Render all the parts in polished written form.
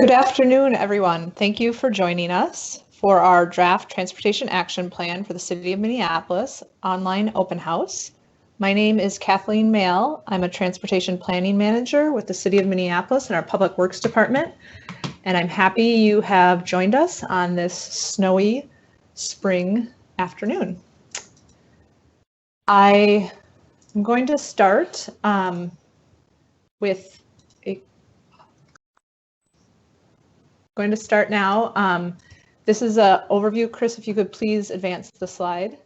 Good afternoon, everyone. Thank you for joining us for our draft transportation action plan for the city of Minneapolis online open house. My name is Kathleen Mayle. I'm a transportation planning manager with the city of Minneapolis in our public works department. And I'm happy you have joined us on this snowy spring afternoon. I am going to start now. This is an overview. Chris, if you could please advance the slide.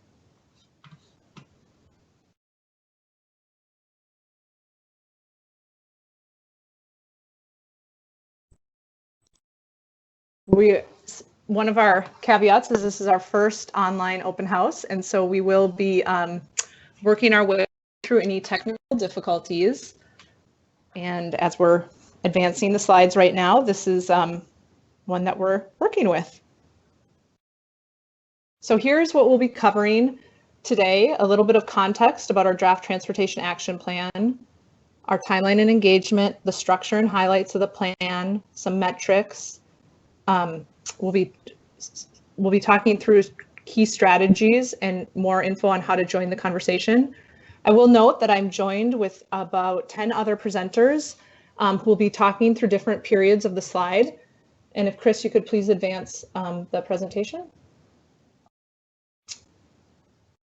One of our caveats is this is our first online open house, and so we will be working our way through any technical difficulties. And as we're advancing the slides right now, this is one that we're working with. So here's what we'll be covering today: a little bit of context about our draft transportation action plan, our timeline and engagement, the structure and highlights of the plan, some metrics. We'll be talking through key strategies and more info on how to join the conversation. I will note that I'm joined with about 10 other presenters who will be talking through different periods of the slide. And if Chris, you could please advance the presentation.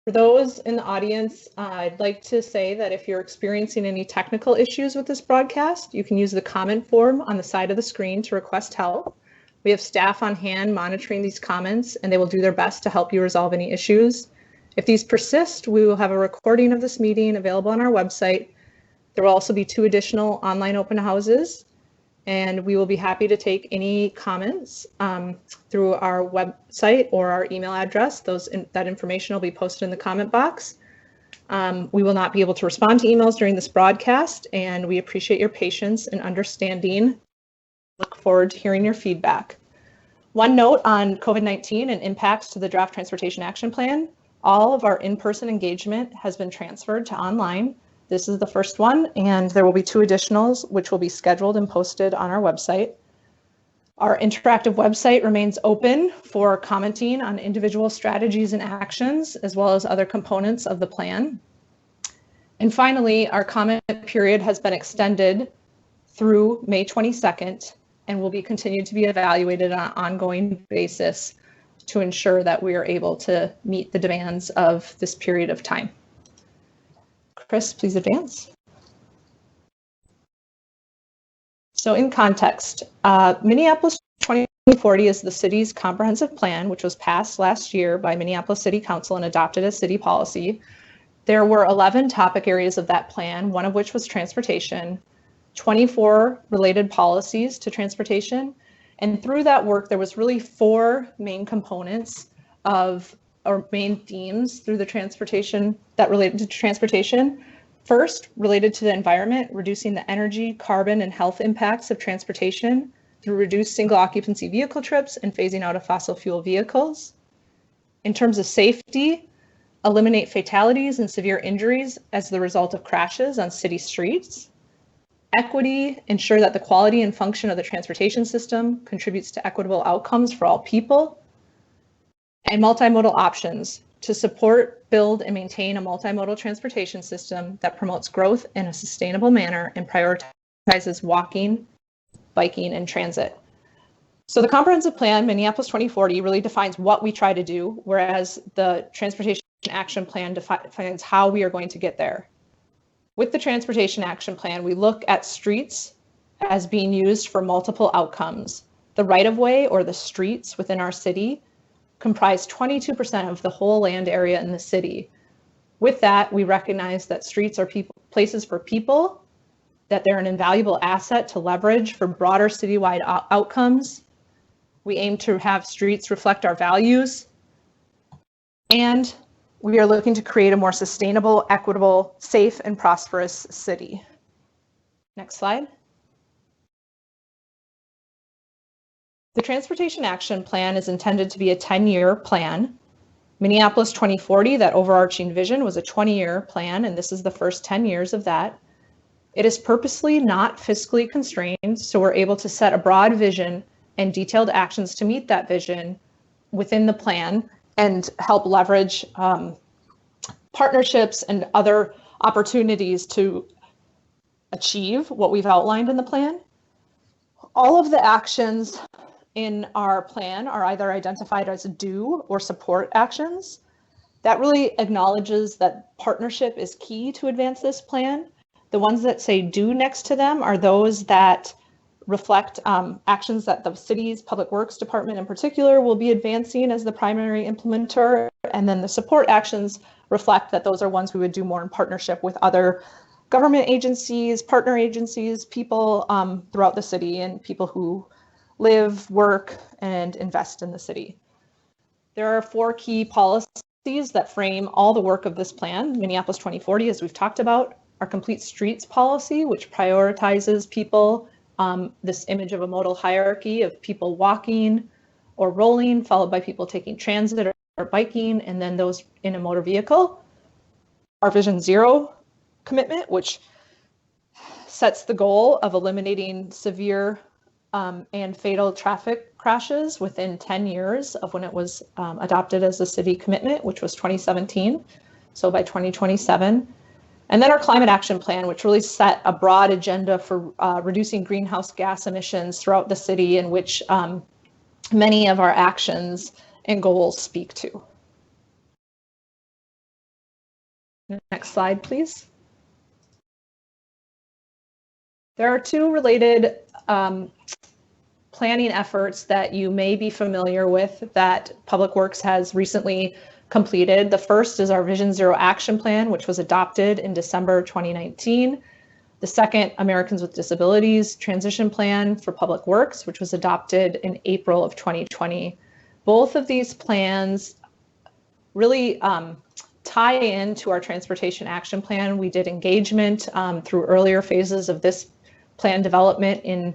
For those in the audience, I'd like to say that if you're experiencing any technical issues with this broadcast, you can use the comment form on the side of the screen to request help. We have staff on hand monitoring these comments, and they will do their best to help you resolve any issues. If these persist, we will have a recording of this meeting available on our website. There will also be 2 additional online open houses, and we will be happy to take any comments through our website or our email address. That information will be posted in the comment box. We will not be able to respond to emails during this broadcast, and we appreciate your patience and understanding. Look forward to hearing your feedback. One note on COVID-19 and impacts to the draft transportation action plan: all of our in-person engagement has been transferred to online. This is the first one, and there will be 2 additionals, which will be scheduled and posted on our website. Our interactive website remains open for commenting on individual strategies and actions, as well as other components of the plan. And finally, our comment period has been extended through May 22nd and will be continued to be evaluated on an ongoing basis to ensure that we are able to meet the demands of this period of time. Chris, please advance. So in context, Minneapolis 2040 is the city's comprehensive plan, which was passed last year by Minneapolis City Council and adopted as city policy. There were 11 topic areas of that plan, one of which was transportation, 24 related policies to transportation. And through that work, there was really 4 main components or main themes through the transportation that related to transportation. First, related to the environment, reducing the energy, carbon, and health impacts of transportation through reduced single occupancy vehicle trips and phasing out of fossil fuel vehicles. In terms of safety, eliminate fatalities and severe injuries as the result of crashes on city streets. Equity, ensure that the quality and function of the transportation system contributes to equitable outcomes for all people. And multimodal options, to support, build, and maintain a multimodal transportation system that promotes growth in a sustainable manner and prioritizes walking, biking, and transit. So the comprehensive plan, Minneapolis 2040, really defines what we try to do, whereas the transportation action plan defines how we are going to get there. With the transportation action plan, we look at streets as being used for multiple outcomes. The right-of-way, or the streets within our city, comprise 22% of the whole land area in the city. With that, we recognize that streets are places for people, that they're an invaluable asset to leverage for broader citywide outcomes. We aim to have streets reflect our values, and we are looking to create a more sustainable, equitable, safe, and prosperous city. Next slide. The Transportation Action Plan is intended to be a 10-year plan. Minneapolis 2040, that overarching vision, was a 20-year plan, and this is the first 10 years of that. It is purposely not fiscally constrained, so we're able to set a broad vision and detailed actions to meet that vision within the plan and help leverage partnerships and other opportunities to achieve what we've outlined in the plan. All of the actions in our plan are either identified as do or support actions. That really acknowledges that partnership is key to advance this plan. The ones that say do next to them are those that reflect actions that the city's public works department in particular will be advancing as the primary implementer. And then the support actions reflect that those are ones we would do more in partnership with other government agencies, partner agencies, people throughout the city, and people who live, work, and invest in the city. There are 4 key policies that frame all the work of this plan. Minneapolis 2040, as we've talked about, our Complete Streets policy, which prioritizes people, this image of a modal hierarchy of people walking or rolling, followed by people taking transit or biking, and then those in a motor vehicle. Our Vision Zero commitment, which sets the goal of eliminating severe and fatal traffic crashes within 10 years of when it was adopted as a city commitment, which was 2017, so by 2027. And then our climate action plan, which really set a broad agenda for reducing greenhouse gas emissions throughout the city, in which many of our actions and goals speak to. Next slide, please. There are 2 related planning efforts that you may be familiar with that Public Works has recently completed. The first is our Vision Zero Action Plan, which was adopted in December 2019. The second, Americans with Disabilities Transition Plan for Public Works, which was adopted in April of 2020. Both of these plans really tie into our Transportation Action Plan. We did engagement through earlier phases of this plan development in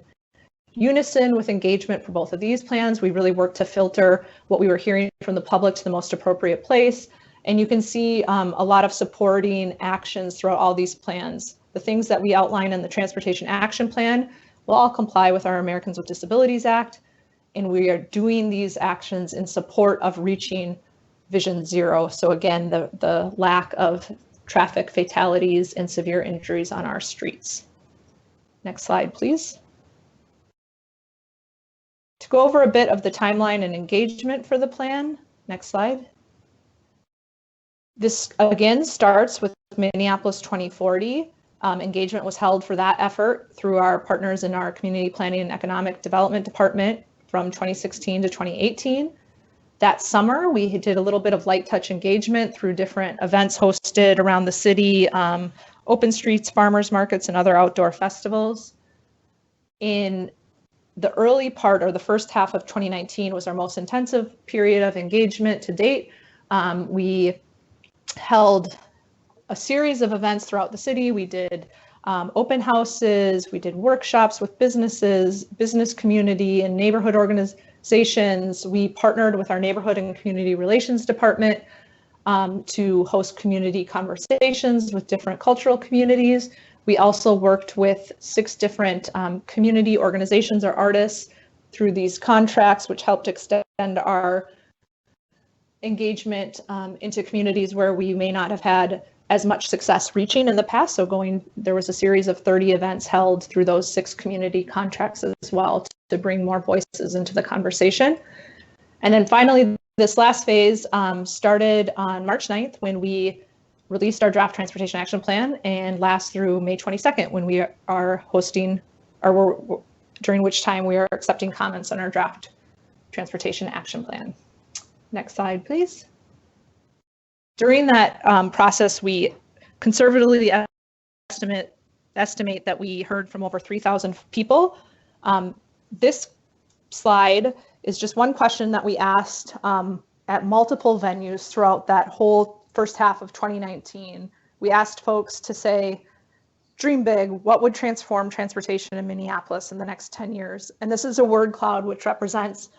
unison with engagement for both of these plans. We really worked to filter what we were hearing from the public to the most appropriate place. And you can see a lot of supporting actions throughout all these plans. The things that we outline in the Transportation Action Plan will all comply with our Americans with Disabilities Act. And we are doing these actions in support of reaching Vision Zero. So again, the lack of traffic fatalities and severe injuries on our streets. Next slide, please. To go over a bit of the timeline and engagement for the plan, next slide. This again starts with Minneapolis 2040. Engagement was held for that effort through our partners in our Community Planning and Economic Development Department from 2016 to 2018. That summer, we did a little bit of light touch engagement through different events hosted around the city, open streets, farmers markets, and other outdoor festivals. In the early part, or the first half of 2019, was our most intensive period of engagement to date. We held a series of events throughout the city. We did open houses, we did workshops with businesses, business community, and neighborhood organizations. We partnered with our Neighborhood and Community Relations Department to host community conversations with different cultural communities. We also worked with 6 different community organizations or artists through these contracts, which helped extend our engagement into communities where we may not have had as much success reaching in the past. So there was a series of 30 events held through those 6 community contracts as well to bring more voices into the conversation. And then finally, this last phase started on March 9th when we released our draft Transportation Action Plan, and lasts through May 22nd when we are hosting, or during which time we are accepting comments on our draft Transportation Action Plan. Next slide, please. During that process, we conservatively estimate that we heard from over 3,000 people. This slide is just one question that we asked at multiple venues throughout that whole first half of 2019. We asked folks to say, dream big, what would transform transportation in Minneapolis in the next 10 years? And this is a word cloud which represents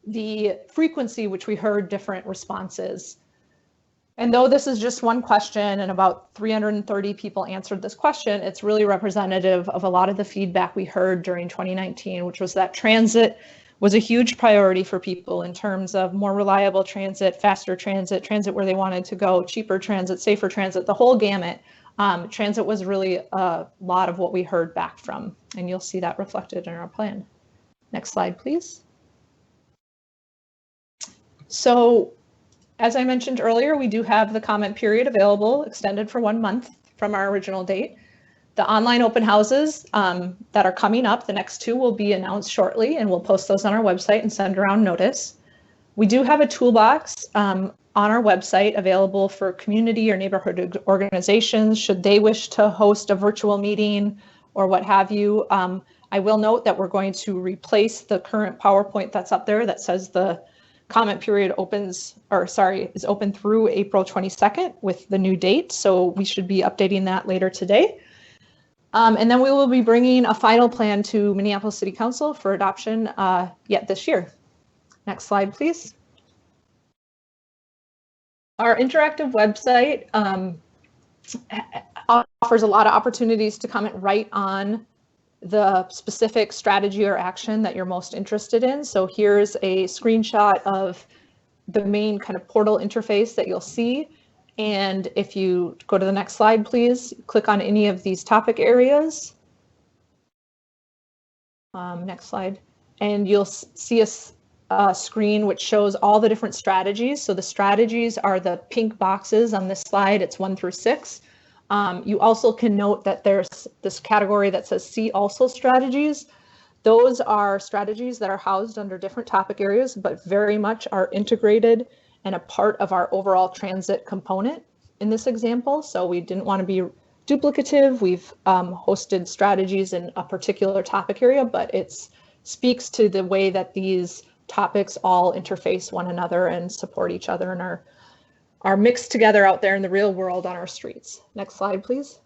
the frequency which we heard different responses. And though this is just one question and about 330 people answered this question, it's really representative of a lot of the feedback we heard during 2019, which was that transit was a huge priority for people in terms of more reliable transit, faster transit, transit where they wanted to go, cheaper transit, safer transit, the whole gamut. Transit was really a lot of what we heard back from, and you'll see that reflected in our plan. Next slide, please. So, as I mentioned earlier, we do have the comment period available, extended for 1 month from our original date. The online open houses that are coming up, the next 2 will be announced shortly, and we'll post those on our website and send around notice. We do have a toolbox on our website available for community or neighborhood organizations should they wish to host a virtual meeting or what have you. I will note that we're going to replace the current PowerPoint that's up there that says the comment period is open through April 22nd with the new date. So we should be updating that later today. And then we will be bringing a final plan to Minneapolis City Council for adoption yet this year. Next slide, please. Our interactive website offers a lot of opportunities to comment right on the specific strategy or action that you're most interested in. So here's a screenshot of the main kind of portal interface that you'll see. And if you go to the next slide, please click on any of these topic areas. Next slide. And you'll see a screen which shows all the different strategies. So the strategies are the pink boxes on this slide. It's 1 through 6. You also can note that there's this category that says See Also strategies. Those are strategies that are housed under different topic areas, but very much are integrated and a part of our overall transit component in this example. So we didn't want to be duplicative. We've hosted strategies in a particular topic area, but it speaks to the way that these topics all interface one another and support each other and are mixed together out there in the real world on our streets. Next slide, please.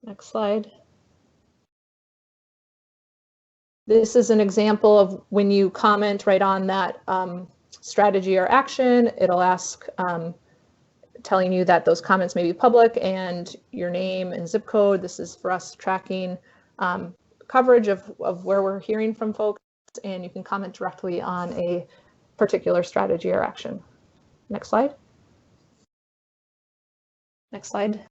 Next slide. This is an example of when you comment right on that strategy or action, it'll ask, telling you that those comments may be public and your name and zip code. This is for us tracking coverage of where we're hearing from folks, and you can comment directly on a particular strategy or action. Next slide. Next slide.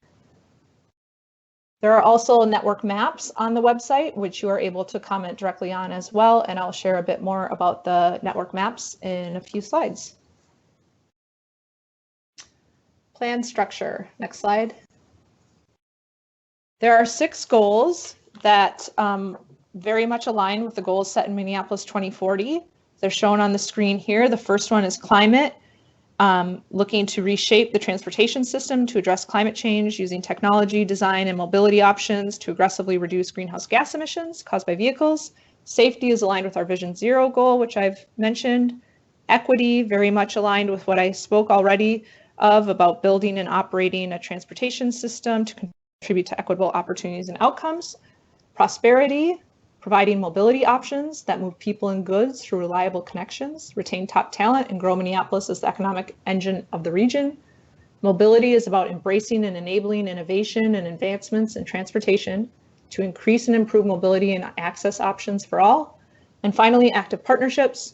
There are also network maps on the website, which you are able to comment directly on as well, and I'll share a bit more about the network maps in a few slides. Plan structure. Next slide. There are 6 goals that very much align with the goals set in Minneapolis 2040. They're shown on the screen here. The first one is climate, looking to reshape the transportation system to address climate change using technology, design, and mobility options to aggressively reduce greenhouse gas emissions caused by vehicles. Safety is aligned with our Vision Zero goal, which I've mentioned. Equity, very much aligned with what I spoke already of about building and operating a transportation system to contribute to equitable opportunities and outcomes. Prosperity, providing mobility options that move people and goods through reliable connections, retain top talent, and grow Minneapolis as the economic engine of the region. Mobility is about embracing and enabling innovation and advancements in transportation to increase and improve mobility and access options for all. And finally, active partnerships,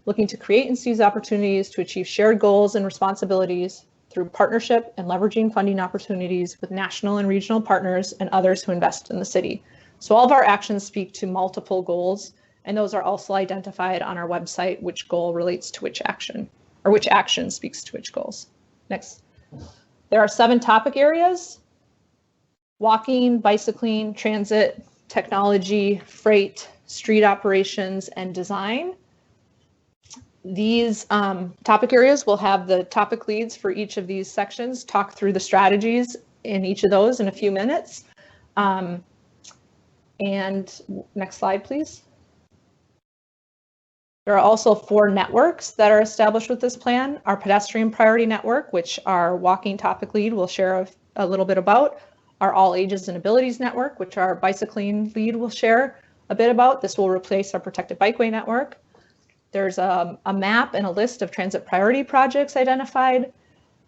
looking to create and seize opportunities to achieve shared goals and responsibilities through partnership and leveraging funding opportunities with national and regional partners and others who invest in the city. So all of our actions speak to multiple goals, and those are also identified on our website, which goal relates to which action, or which action speaks to which goals. Next. There are 7 topic areas: walking, bicycling, transit, technology, freight, street operations, and design. These topic areas will have the topic leads for each of these sections talk through the strategies in each of those in a few minutes. And next slide, please. There are also 4 networks that are established with this plan. Our pedestrian priority network, which our walking topic lead will share a little bit about. Our all ages and abilities network, which our bicycling lead will share a bit about. This will replace our protected bikeway network. There's a map and a list of transit priority projects identified,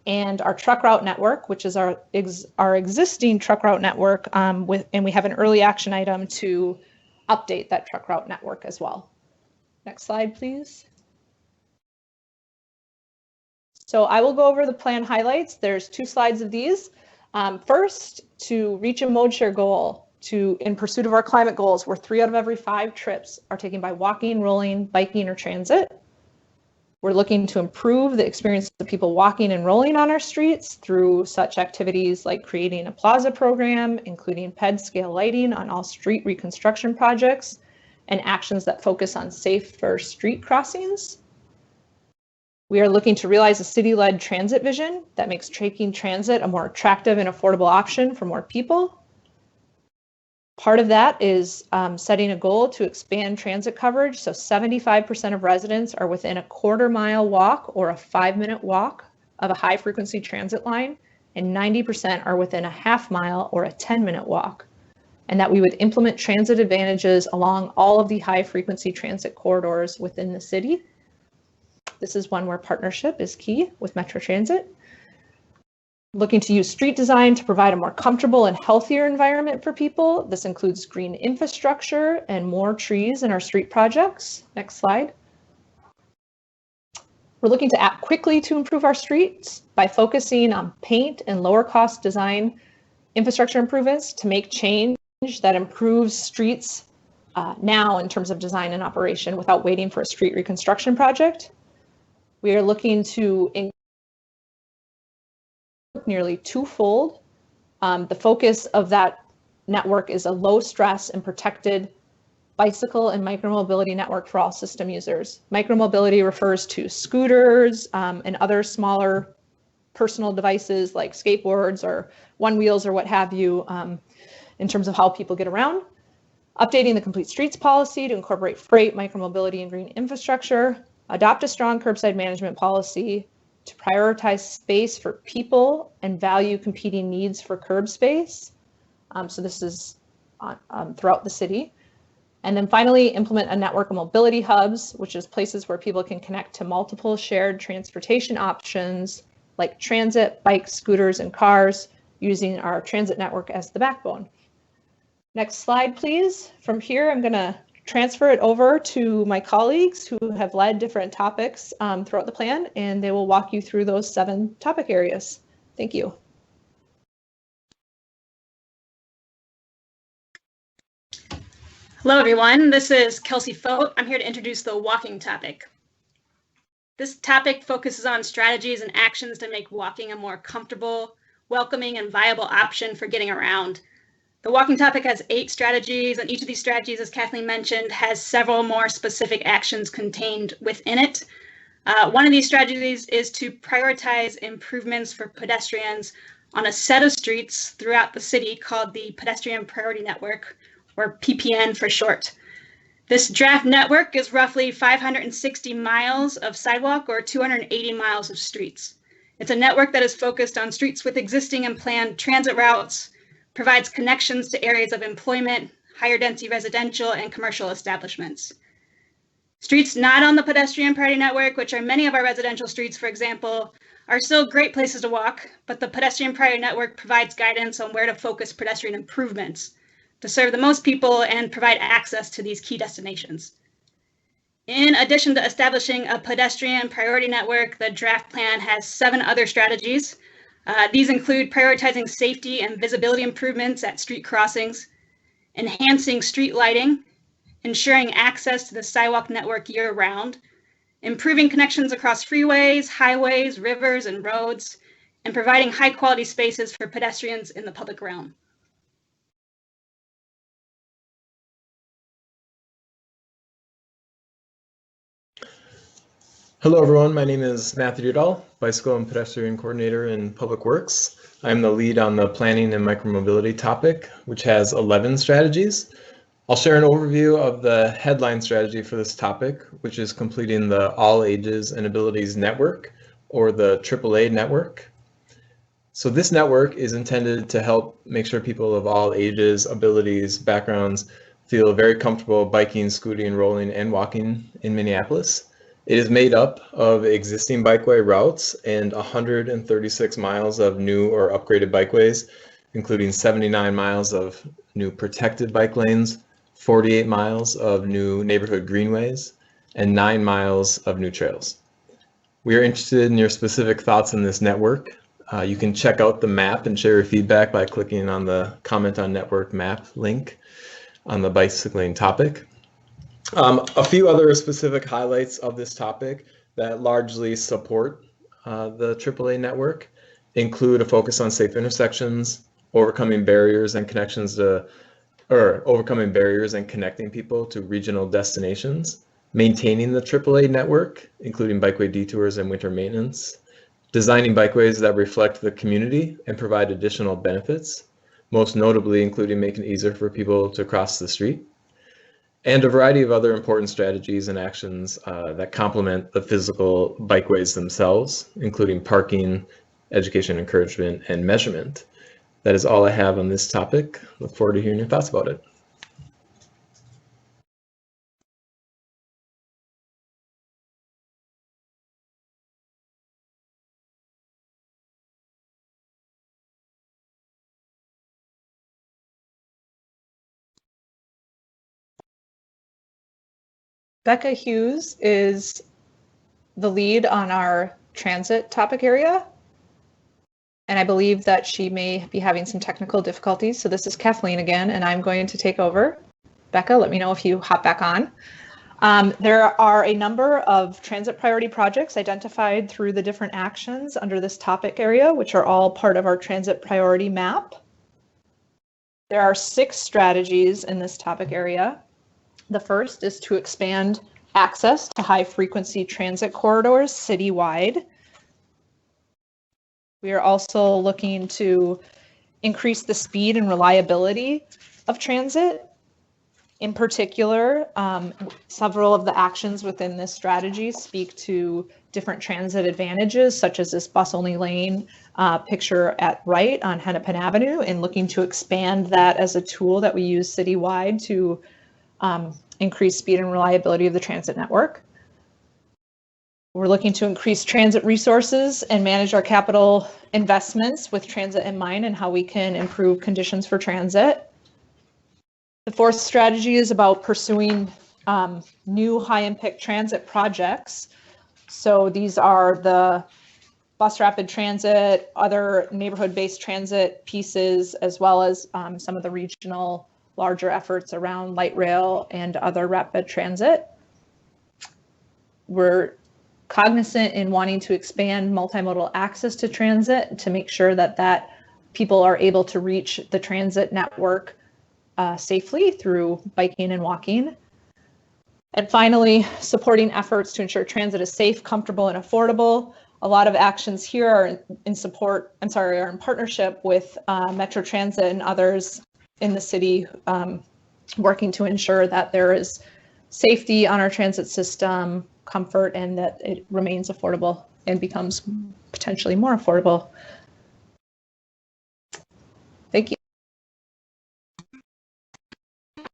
and our truck route network, which is our existing truck route network, and we have an early action item to update that truck route network as well. Next slide, please. So I will go over the plan highlights. There's 2 slides of these. First, to reach a mode share goal in pursuit of our climate goals, where 3 out of every 5 trips are taken by walking, rolling, biking, or transit. We're looking to improve the experience of people walking and rolling on our streets through such activities like creating a plaza program, including PED scale lighting on all street reconstruction projects, and actions that focus on safer street crossings. We are looking to realize a city-led transit vision that makes taking transit a more attractive and affordable option for more people. Part of that is setting a goal to expand transit coverage. So 75% of residents are within a quarter-mile walk or a 5-minute walk of a high-frequency transit line, and 90% are within a half-mile or a 10-minute walk. And that we would implement transit advantages along all of the high-frequency transit corridors within the city. This is one where partnership is key with Metro Transit. Looking to use street design to provide a more comfortable and healthier environment for people. This includes green infrastructure and more trees in our street projects. Next slide. We're looking to act quickly to improve our streets by focusing on paint and lower cost design infrastructure improvements to make change that improves streets now in terms of design and operation without waiting for a street reconstruction project. We are looking to nearly 2-fold. The focus of that network is a low stress and protected bicycle and micromobility network for all system users. Micromobility refers to scooters and other smaller personal devices like skateboards or one wheels or what have you in terms of how people get around. Updating the complete streets policy to incorporate freight, micromobility, and green infrastructure. Adopt a strong curbside management policy to prioritize space for people and value competing needs for curb space. So this is throughout the city. And then finally, implement a network of mobility hubs, which is places where people can connect to multiple shared transportation options like transit, bikes, scooters, and cars, using our transit network as the backbone. Next slide, please. From here, I'm gonna transfer it over to my colleagues who have led different topics throughout the plan, and they will walk you through those 7 topic areas. Thank you. Hello, everyone. This is Kelsey Fote. I'm here to introduce the walking topic. This topic focuses on strategies and actions to make walking a more comfortable, welcoming, and viable option for getting around. The walking topic has 8 strategies, and each of these strategies, as Kathleen mentioned, has several more specific actions contained within it. One of these strategies is to prioritize improvements for pedestrians on a set of streets throughout the city called the Pedestrian Priority Network, or PPN for short. This draft network is roughly 560 miles of sidewalk or 280 miles of streets. It's a network that is focused on streets with existing and planned transit routes, provides connections to areas of employment, higher density residential and commercial establishments. Streets not on the pedestrian priority network, which are many of our residential streets, for example, are still great places to walk, but the pedestrian priority network provides guidance on where to focus pedestrian improvements to serve the most people and provide access to these key destinations. In addition to establishing a pedestrian priority network, the draft plan has 7 other strategies. These include prioritizing safety and visibility improvements at street crossings, enhancing street lighting, ensuring access to the sidewalk network year-round, improving connections across freeways, highways, rivers, and roads, and providing high-quality spaces for pedestrians in the public realm. Hello everyone, my name is Matthew Dudall, Bicycle and Pedestrian Coordinator in Public Works. I'm the lead on the planning and micromobility topic, which has 11 strategies. I'll share an overview of the headline strategy for this topic, which is completing the All Ages and Abilities Network, or the AAA network. So this network is intended to help make sure people of all ages, abilities, backgrounds feel very comfortable biking, scooting, rolling, and walking in Minneapolis. It is made up of existing bikeway routes and 136 miles of new or upgraded bikeways, including 79 miles of new protected bike lanes, 48 miles of new neighborhood greenways, and 9 miles of new trails. We are interested in your specific thoughts on this network. You can check out the map and share your feedback by clicking on the Comment on Network map link on the bicycling topic. A few other specific highlights of this topic that largely support the AAA network include a focus on safe intersections, overcoming barriers and connecting people to regional destinations, maintaining the AAA network, including bikeway detours and winter maintenance, designing bikeways that reflect the community and provide additional benefits, most notably including making it easier for people to cross the street, and a variety of other important strategies and actions that complement the physical bikeways themselves, including parking, education, encouragement, and measurement. That is all I have on this topic. Look forward to hearing your thoughts about it. Becca Hughes is the lead on our transit topic area. And I believe that she may be having some technical difficulties. So this is Kathleen again, and I'm going to take over. Becca, let me know if you hop back on. There are a number of transit priority projects identified through the different actions under this topic area, which are all part of our transit priority map. There are 6 strategies in this topic area. The first is to expand access to high-frequency transit corridors citywide. We are also looking to increase the speed and reliability of transit. In particular, several of the actions within this strategy speak to different transit advantages, such as this bus-only lane picture at right on Hennepin Avenue, and looking to expand that as a tool that we use citywide to increase speed and reliability of the transit network. We're looking to increase transit resources and manage our capital investments with transit in mind and how we can improve conditions for transit. The 4th strategy is about pursuing new high-impact transit projects. So these are the bus rapid transit, other neighborhood-based transit pieces, as well as some of the regional larger efforts around light rail and other rapid transit. We're cognizant in wanting to expand multimodal access to transit to make sure that people are able to reach the transit network safely through biking and walking. And finally, supporting efforts to ensure transit is safe, comfortable, and affordable. A lot of actions here are are in partnership with Metro Transit and others in the city, working to ensure that there is safety on our transit system, comfort, and that it remains affordable and becomes potentially more affordable. Thank you.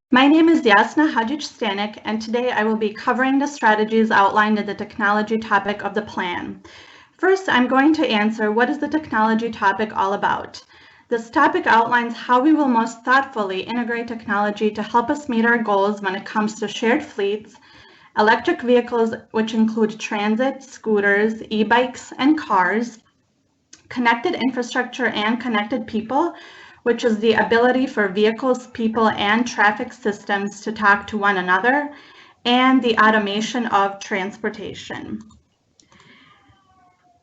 My name is Jasna Hadjic-Stanek, and today I will be covering the strategies outlined in the technology topic of the plan. First, I'm going to answer, what is the technology topic all about? This topic outlines how we will most thoughtfully integrate technology to help us meet our goals when it comes to shared fleets, electric vehicles, which include transit, scooters, e-bikes, and cars, connected infrastructure and connected people, which is the ability for vehicles, people, and traffic systems to talk to one another, and the automation of transportation.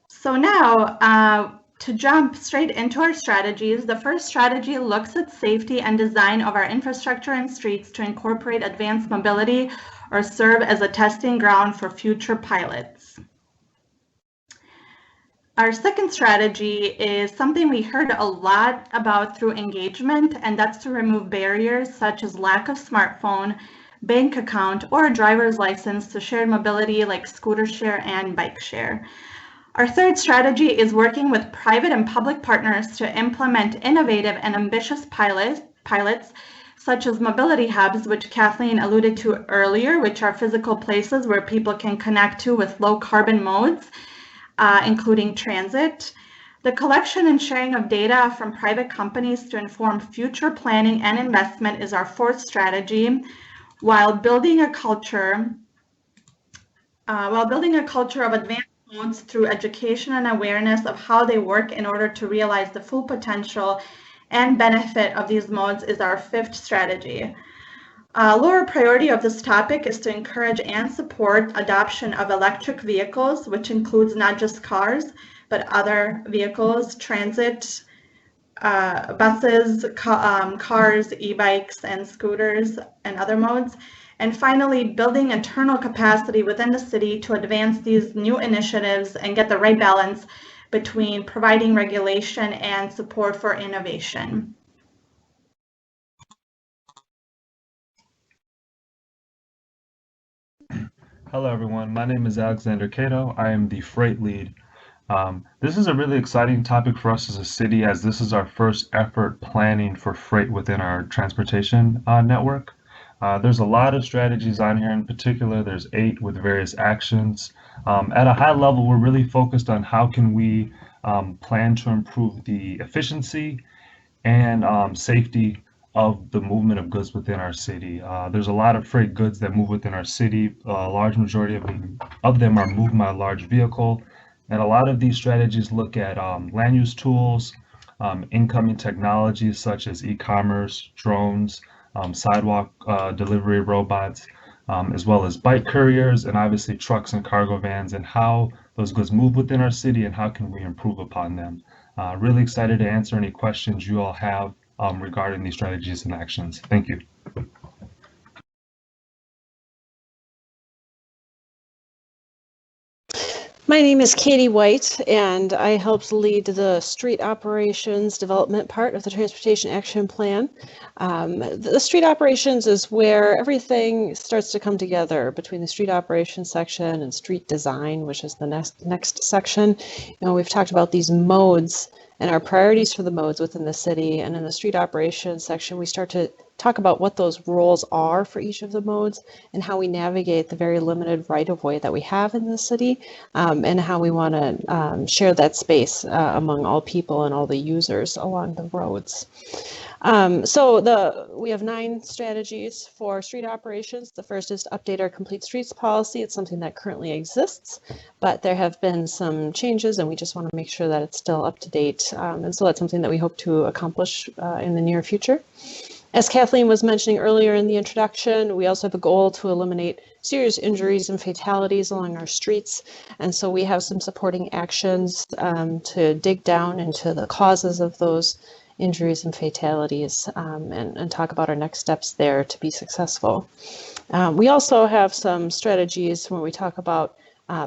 So now, to jump straight into our strategies, the first strategy looks at safety and design of our infrastructure and streets to incorporate advanced mobility or serve as a testing ground for future pilots. Our second strategy is something we heard a lot about through engagement, and that's to remove barriers such as lack of smartphone, bank account, or a driver's license to shared mobility like scooter share and bike share. Our third strategy is working with private and public partners to implement innovative and ambitious pilots such as mobility hubs, which Kathleen alluded to earlier, which are physical places where people can connect to with low carbon modes, including transit. The collection and sharing of data from private companies to inform future planning and investment is our fourth strategy, while building a culture of advanced modes through education and awareness of how they work in order to realize the full potential and benefit of these modes is our fifth strategy. Lower priority of this topic is to encourage and support adoption of electric vehicles, which includes not just cars, but other vehicles, transit, buses, cars, e-bikes, and scooters, and other modes. And finally, building internal capacity within the city to advance these new initiatives and get the right balance between providing regulation and support for innovation. Hello, everyone. My name is Alexander Cato. I am the freight lead. This is a really exciting topic for us as a city, as this is our first effort planning for freight within our transportation network. There's a lot of strategies on here. In particular, there's 8 with various actions. At a high level, we're really focused on how can we plan to improve the efficiency and safety of the movement of goods within our city. There's a lot of freight goods that move within our city. A large majority of them are moved by a large vehicle. And a lot of these strategies look at land use tools, incoming technologies such as e-commerce, drones, sidewalk delivery robots, as well as bike couriers, and obviously trucks and cargo vans, and how those goods move within our city and how can we improve upon them. Really excited to answer any questions you all have regarding these strategies and actions. Thank you. My name is Katie White, and I helped lead the street operations development part of the Transportation Action Plan. The street operations is where everything starts to come together between the street operations section and street design, which is the next section. You know, we've talked about these modes and our priorities for the modes within the city, and in the street operations section, we start to talk about what those roles are for each of the modes and how we navigate the very limited right-of-way that we have in the city, and how we want to share that space among all people and all the users along the roads. We have 9 strategies for street operations. The first is to update our complete streets policy. It's something that currently exists, but there have been some changes and we just want to make sure that it's still up to date. And so that's something that we hope to accomplish in the near future. As Kathleen was mentioning earlier in the introduction, we also have a goal to eliminate serious injuries and fatalities along our streets. And so we have some supporting actions to dig down into the causes of those injuries and fatalities, and talk about our next steps there to be successful. We also have some strategies when we talk about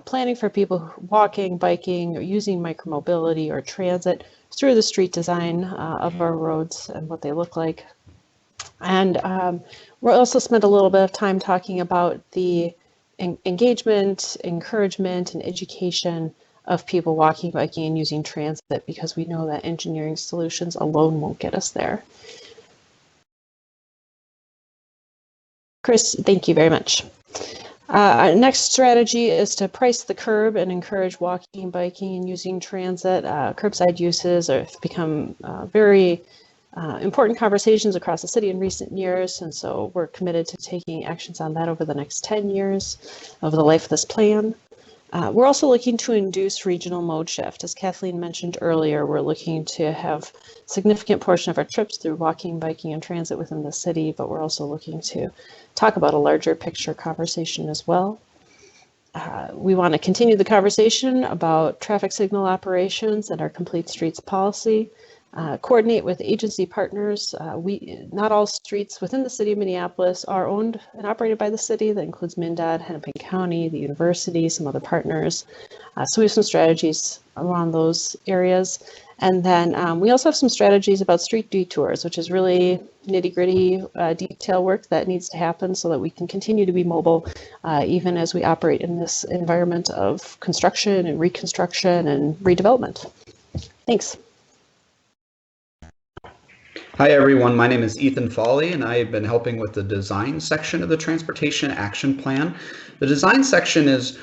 planning for people walking, biking, or using micromobility or transit through the street design of our roads and what they look like. And we'll also spend a little bit of time talking about the engagement, encouragement, and education of people walking, biking, and using transit, because we know that engineering solutions alone won't get us there. Chris, thank you very much. Our next strategy is to price the curb and encourage walking, biking, and using transit. Curbside uses have become very important conversations across the city in recent years, and so we're committed to taking actions on that over the next 10 years of the life of this plan. We're also looking to induce regional mode shift. As Kathleen mentioned earlier, we're looking to have a significant portion of our trips through walking, biking, and transit within the city, but we're also looking to talk about a larger picture conversation as well. We want to continue the conversation about traffic signal operations and our complete streets policy. Coordinate with agency partners. Not all streets within the city of Minneapolis are owned and operated by the city. That includes MnDOT, Hennepin County, the university, some other partners. So we have some strategies around those areas. And then we also have some strategies about street detours, which is really nitty-gritty detail work that needs to happen so that we can continue to be mobile, even as we operate in this environment of construction and reconstruction and redevelopment. Thanks. Hi everyone, my name is Ethan Foley and I have been helping with the design section of the Transportation Action Plan. The design section is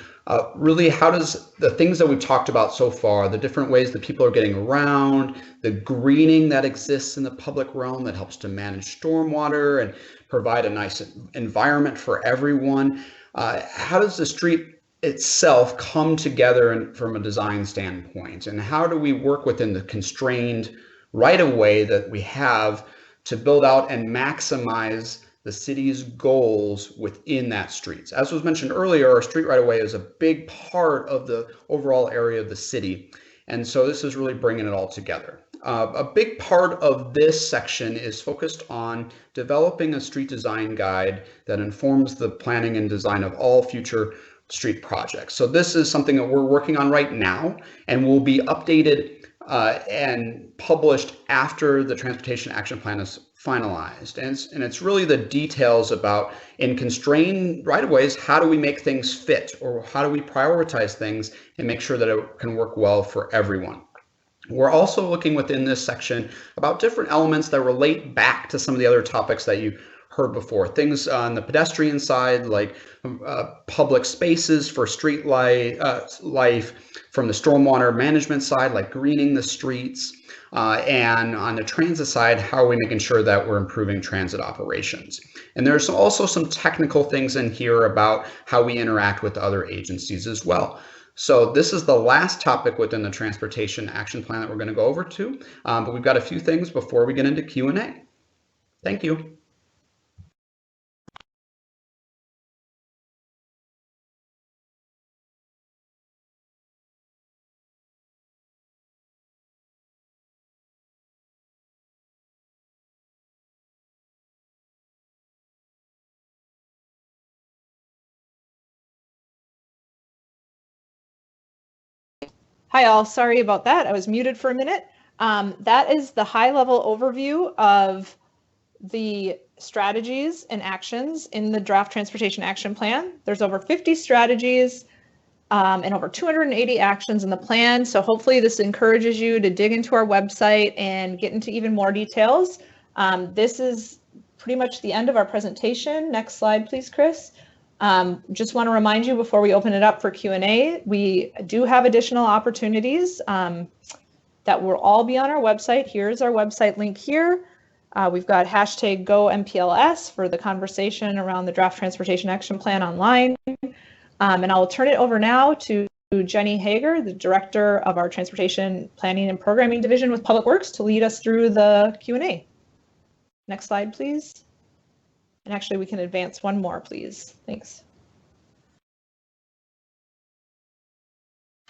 really how does the things that we've talked about so far, the different ways that people are getting around, the greening that exists in the public realm that helps to manage stormwater and provide a nice environment for everyone. How does the street itself come together from a design standpoint, and how do we work within the constrained right of way that we have to build out and maximize the city's goals within that streets. As was mentioned earlier, our street right of way is a big part of the overall area of the city. And so this is really bringing it all together. A big part of this section is focused on developing a street design guide that informs the planning and design of all future street projects. So this is something that we're working on right now and will be updated and published after the Transportation Action Plan is finalized. And it's really the details about, in constrained right-of-ways, how do we make things fit, or how do we prioritize things and make sure that it can work well for everyone. We're also looking within this section about different elements that relate back to some of the other topics that you heard before. Things on the pedestrian side, like public spaces for street life, from the stormwater management side, like greening the streets, and on the transit side, how are we making sure that we're improving transit operations? And there's also some technical things in here about how we interact with other agencies as well. So this is the last topic within the Transportation Action Plan that we're going to go over to, but we've got a few things before we get into Q&A. Thank you. Hi all, sorry about that. I was muted for a minute. That is the high-level overview of the strategies and actions in the draft Transportation Action Plan. There's over 50 strategies and over 280 actions in the plan. So hopefully this encourages you to dig into our website and get into even more details. This is pretty much the end of our presentation. Next slide, please, Chris. Just want to remind you before we open it up for Q&A, we do have additional opportunities that will all be on our website. Here's our website link here. We've got hashtag GoMPLS for the conversation around the Draft Transportation Action Plan online. And I'll turn it over now to Jenny Hager, the Director of our Transportation Planning and Programming Division with Public Works, to lead us through the Q&A. Next slide, please. And actually, we can advance one more, please. Thanks.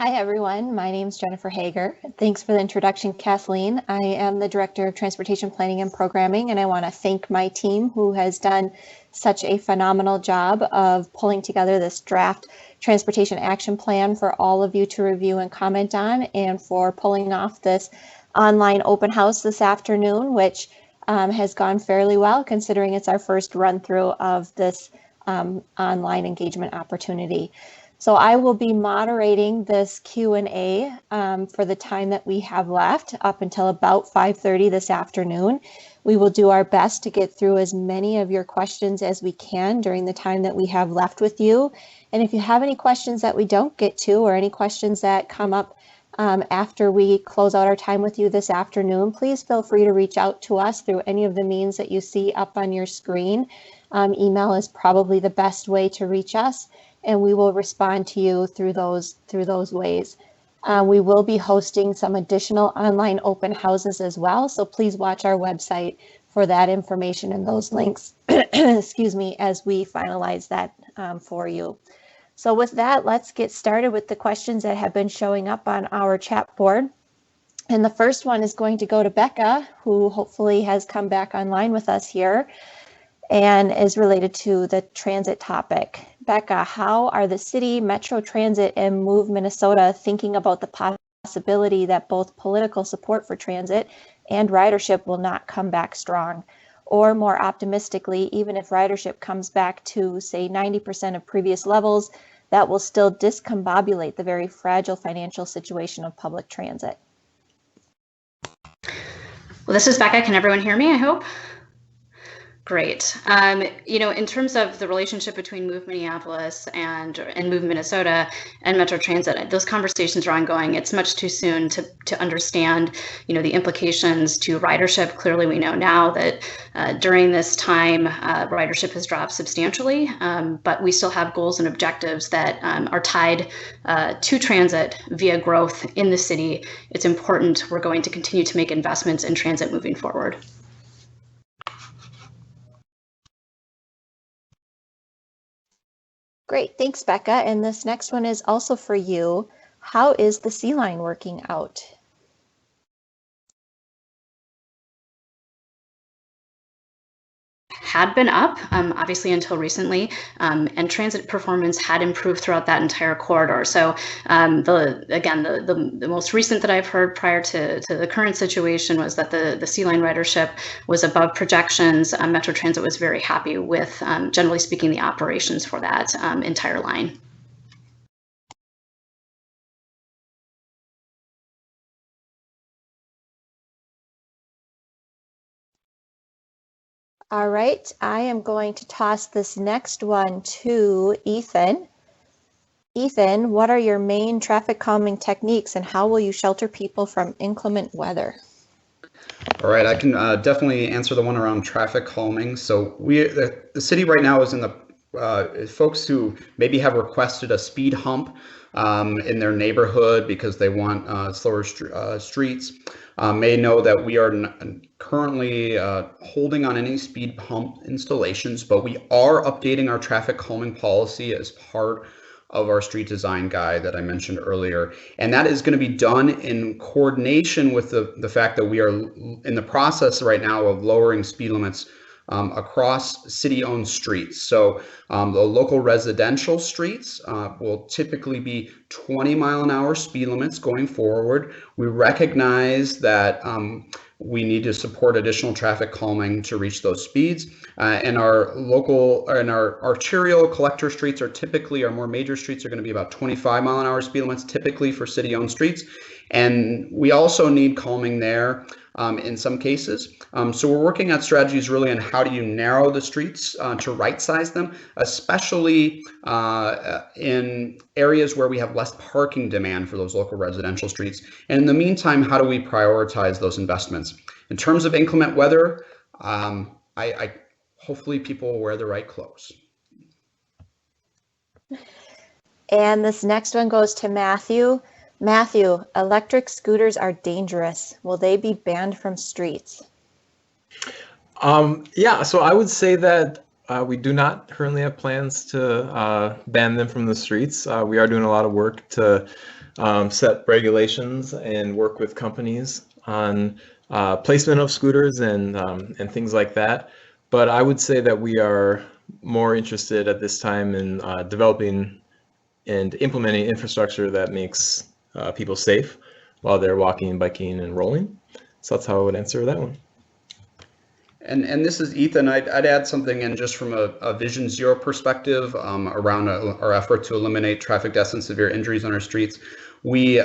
Hi, everyone. My name is Jennifer Hager. Thanks for the introduction, Kathleen. I am the Director of Transportation Planning and Programming, and I want to thank my team who has done such a phenomenal job of pulling together this draft Transportation Action Plan for all of you to review and comment on, and for pulling off this online open house this afternoon, which has gone fairly well considering it's our first run through of this online engagement opportunity. So I will be moderating this Q&A for the time that we have left up until about 5:30 this afternoon. We will do our best to get through as many of your questions as we can during the time that we have left with you. And if you have any questions that we don't get to, or any questions that come up after we close out our time with you this afternoon, please feel free to reach out to us through any of the means that you see up on your screen. Email is probably the best way to reach us, and we will respond to you through those ways. We will be hosting some additional online open houses as well, so please watch our website for that information and those links, excuse me, as we finalize that for you. So with that, let's get started with the questions that have been showing up on our chat board. And the first one is going to go to Becca, who hopefully has come back online with us here and is related to the transit topic. Becca, how are the city, Metro Transit, and Move Minnesota thinking about the possibility that both political support for transit and ridership will not come back strong? Or more optimistically, even if ridership comes back to, say, 90% of previous levels, that will still discombobulate the very fragile financial situation of public transit? Well, this is Becca. Can everyone hear me, I hope? Great. In terms of the relationship between Move Minneapolis and Move Minnesota and Metro Transit, those conversations are ongoing. It's much too soon to understand, the implications to ridership. Clearly, we know now that during this time, ridership has dropped substantially, but we still have goals and objectives that are tied to transit via growth in the city. It's important. We're going to continue to make investments in transit moving forward. Great, thanks, Becca. And this next one is also for you. How is the Sea Line working out? Had been up, obviously until recently, and transit performance had improved throughout that entire corridor. So the most recent that I've heard prior to the current situation was that the Sea Line ridership was above projections. Metro Transit was very happy with, generally speaking, the operations for that entire line. All right, I am going to toss this next one to Ethan. Ethan, what are your main traffic calming techniques and how will you shelter people from inclement weather? All right, I can definitely answer the one around traffic calming. So the city right now is in the folks who maybe have requested a speed hump in their neighborhood because they want slower streets may know that we are currently holding on any speed hump installations, but we are updating our traffic calming policy as part of our street design guide that I mentioned earlier. And that is going to be done in coordination with the fact that we are in the process right now of lowering speed limits across city-owned streets. So the local residential streets will typically be 20-mile-an-hour speed limits going forward. We recognize that we need to support additional traffic calming to reach those speeds. And our local and our arterial collector streets are typically, our more major streets are going to be about 25-mile-an-hour speed limits, typically for city-owned streets. And we also need calming there in some cases. So we're working on strategies really on how do you narrow the streets to right size them, especially in areas where we have less parking demand for those local residential streets. And in the meantime, how do we prioritize those investments? In terms of inclement weather, hopefully people will wear the right clothes. And this next one goes to Matthew. Matthew, electric scooters are dangerous. Will they be banned from streets? Yeah, so I would say that we do not currently have plans to ban them from the streets. We are doing a lot of work to set regulations and work with companies on placement of scooters and things like that. But I would say that we are more interested at this time in developing and implementing infrastructure that makes people safe while they're walking, biking, and rolling. So that's how I would answer that one. And this is Ethan. I'd add something in just from a Vision Zero perspective around our effort to eliminate traffic deaths and severe injuries on our streets. We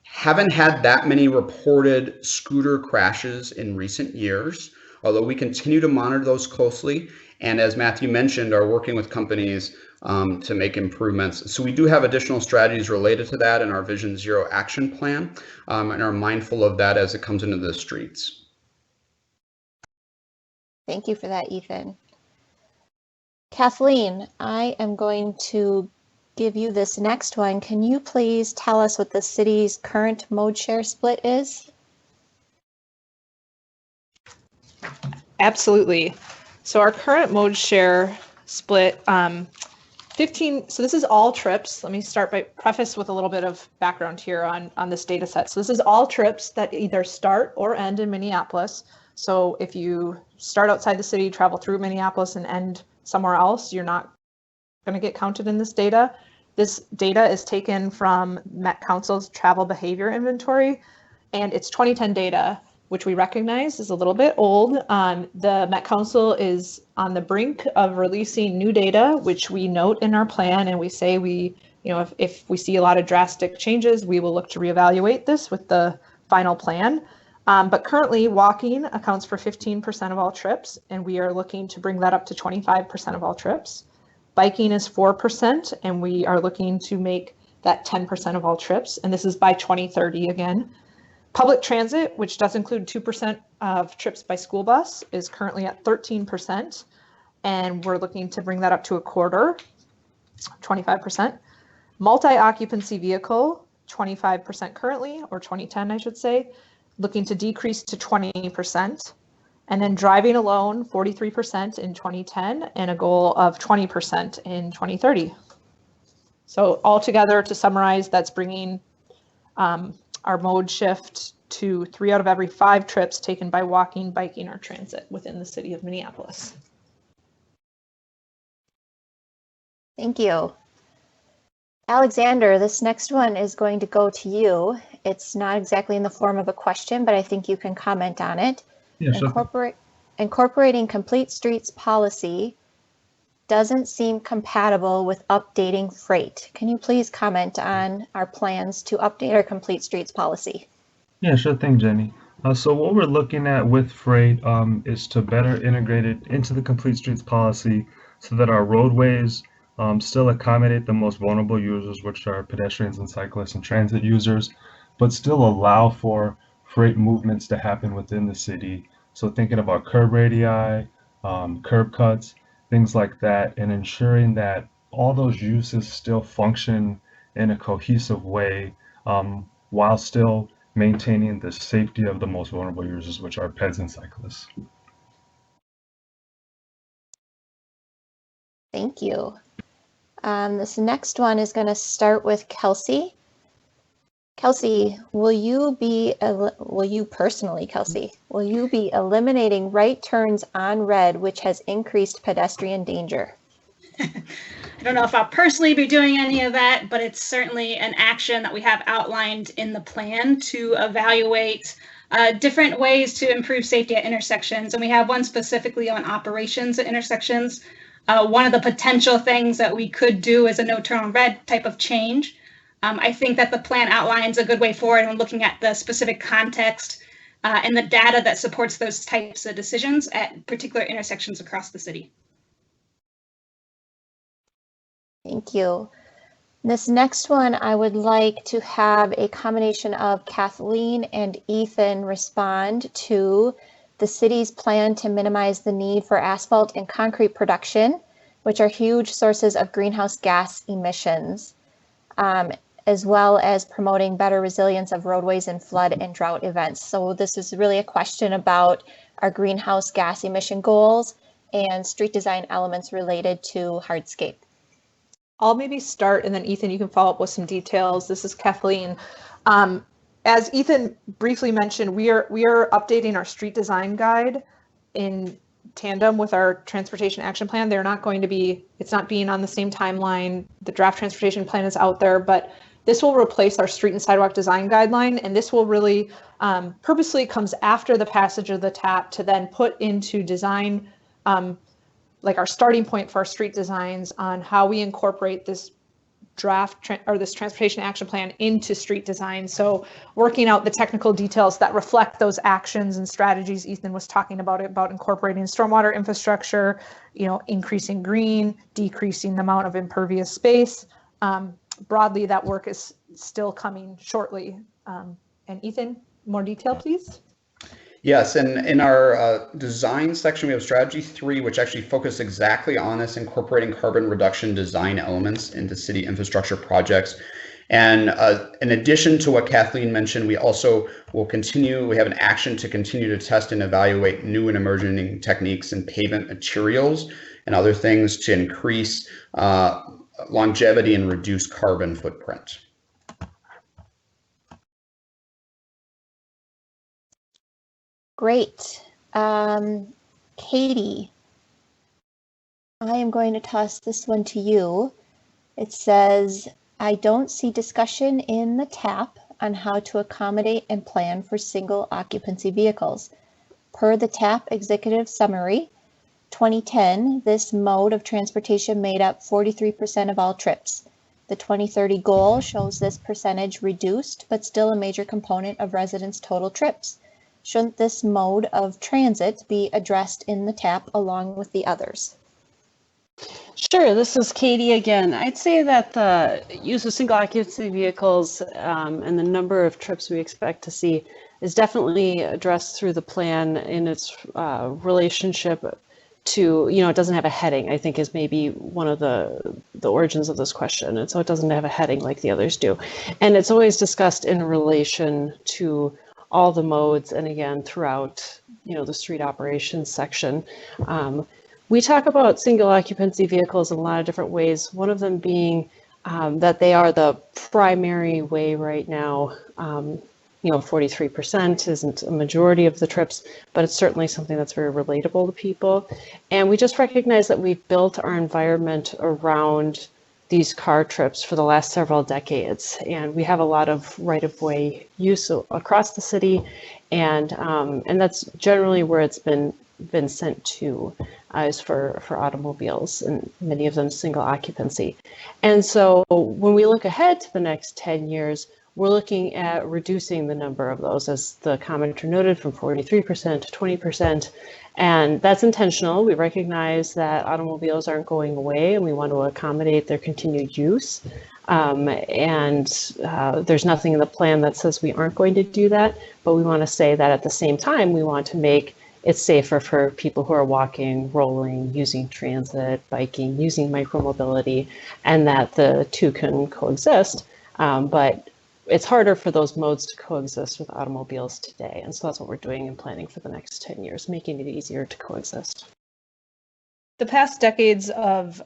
haven't had that many reported scooter crashes in recent years, although we continue to monitor those closely. And as Matthew mentioned, are working with companies to make improvements. So we do have additional strategies related to that in our Vision Zero action plan and are mindful of that as it comes into the streets. Thank you for that, Ethan. Kathleen, I am going to give you this next one. Can you please tell us what the city's current mode share split is? Absolutely. So our current mode share split, 15, so this is all trips. Let me start by preface with a little bit of background here on this data set. So this is all trips that either start or end in Minneapolis. So if you start outside the city, travel through Minneapolis and end somewhere else, you're not going to get counted in this data. This data is taken from Met Council's travel behavior inventory, and it's 2010 data, which we recognize is a little bit old. The Met Council is on the brink of releasing new data, which we note in our plan, and we say if we see a lot of drastic changes, we will look to reevaluate this with the final plan. But currently, walking accounts for 15% of all trips, and we are looking to bring that up to 25% of all trips. Biking is 4%, and we are looking to make that 10% of all trips, and this is by 2030 again. Public transit, which does include 2% of trips by school bus, is currently at 13%, and we're looking to bring that up to a quarter, 25%. Multi-occupancy vehicle, 25% currently, or 2010, I should say, looking to decrease to 20%. And then driving alone, 43% in 2010, and a goal of 20% in 2030. So altogether, to summarize, that's bringing our mode shift to 3 out of every 5 trips taken by walking, biking, or transit within the city of Minneapolis. Thank you. Alexander, this next one is going to go to you. It's not exactly in the form of a question, but I think you can comment on it. Yeah, sure. Incorporating complete streets policy doesn't seem compatible with updating freight. Can you please comment on our plans to update our complete streets policy? Yeah, sure thing, Jenny. So what we're looking at with freight is to better integrate it into the complete streets policy so that our roadways still accommodate the most vulnerable users, which are pedestrians and cyclists and transit users, but still allow for freight movements to happen within the city. So thinking about curb radii, curb cuts, things like that, and ensuring that all those uses still function in a cohesive way while still maintaining the safety of the most vulnerable users, which are peds and cyclists. Thank you. This next one is going to start with Kelsey. Kelsey, will you personally, Kelsey, will you be eliminating right turns on red, which has increased pedestrian danger? I don't know if I'll personally be doing any of that, but it's certainly an action that we have outlined in the plan to evaluate different ways to improve safety at intersections. And we have one specifically on operations at intersections. One of the potential things that we could do is a no turn on red type of change. I think that the plan outlines a good way forward when looking at the specific context and the data that supports those types of decisions at particular intersections across the city. Thank you. This next one, I would like to have a combination of Kathleen and Ethan respond to the city's plan to minimize the need for asphalt and concrete production, which are huge sources of greenhouse gas emissions, as well as promoting better resilience of roadways in flood and drought events. So this is really a question about our greenhouse gas emission goals and street design elements related to hardscape. I'll maybe start, and then Ethan, you can follow up with some details. This is Kathleen. As Ethan briefly mentioned, we are updating our street design guide in tandem with our transportation action plan. They're not going to be, it's not being on the same timeline. The draft transportation plan is out there, but this will replace our street and sidewalk design guideline, and this will really purposely comes after the passage of the TAP to then put into design like our starting point for our street designs on how we incorporate this draft or this transportation action plan into street design. So working out the technical details that reflect those actions and strategies Ethan was talking about incorporating stormwater infrastructure, increasing green, decreasing the amount of impervious space. Broadly, that work is still coming shortly. And Ethan, more detail, please. Yes, and in our design section, we have strategy 3, which actually focused exactly on this, incorporating carbon reduction design elements into city infrastructure projects. And in addition to what Kathleen mentioned, we also will continue, we have an action to continue to test and evaluate new and emerging techniques in pavement materials and other things to increase longevity and reduce carbon footprint. Great. Katie, I am going to toss this one to you. It says, I don't see discussion in the TAP on how to accommodate and plan for single occupancy vehicles. Per the TAP executive summary, 2010, this mode of transportation made up 43% of all trips. The 2030 goal shows this percentage reduced, but still a major component of residents' total trips. Shouldn't this mode of transit be addressed in the TAP along with the others? Sure, this is Katie again. I'd say that the use of single occupancy vehicles and the number of trips we expect to see is definitely addressed through the plan in its relationship to, it doesn't have a heading, I think is maybe one of the origins of this question. And so it doesn't have a heading like the others do. And it's always discussed in relation to all the modes and again, throughout, the street operations section. We talk about single occupancy vehicles in a lot of different ways. One of them being that they are the primary way right now. 43% isn't a majority of the trips, but it's certainly something that's very relatable to people. And we just recognize that we've built our environment around these car trips for the last several decades. And we have a lot of right-of-way use across the city. And that's generally where it's been sent to is for automobiles, and many of them single occupancy. And so when we look ahead to the next 10 years, we're looking at reducing the number of those, as the commenter noted, from 43% to 20%. And that's intentional. We recognize that automobiles aren't going away and we want to accommodate their continued use. There's nothing in the plan that says we aren't going to do that, but we want to say that at the same time, we want to make it's safer for people who are walking, rolling, using transit, biking, using micromobility, and that the two can coexist. But it's harder for those modes to coexist with automobiles today. And so that's what we're doing in planning for the next 10 years, making it easier to coexist. The past decades of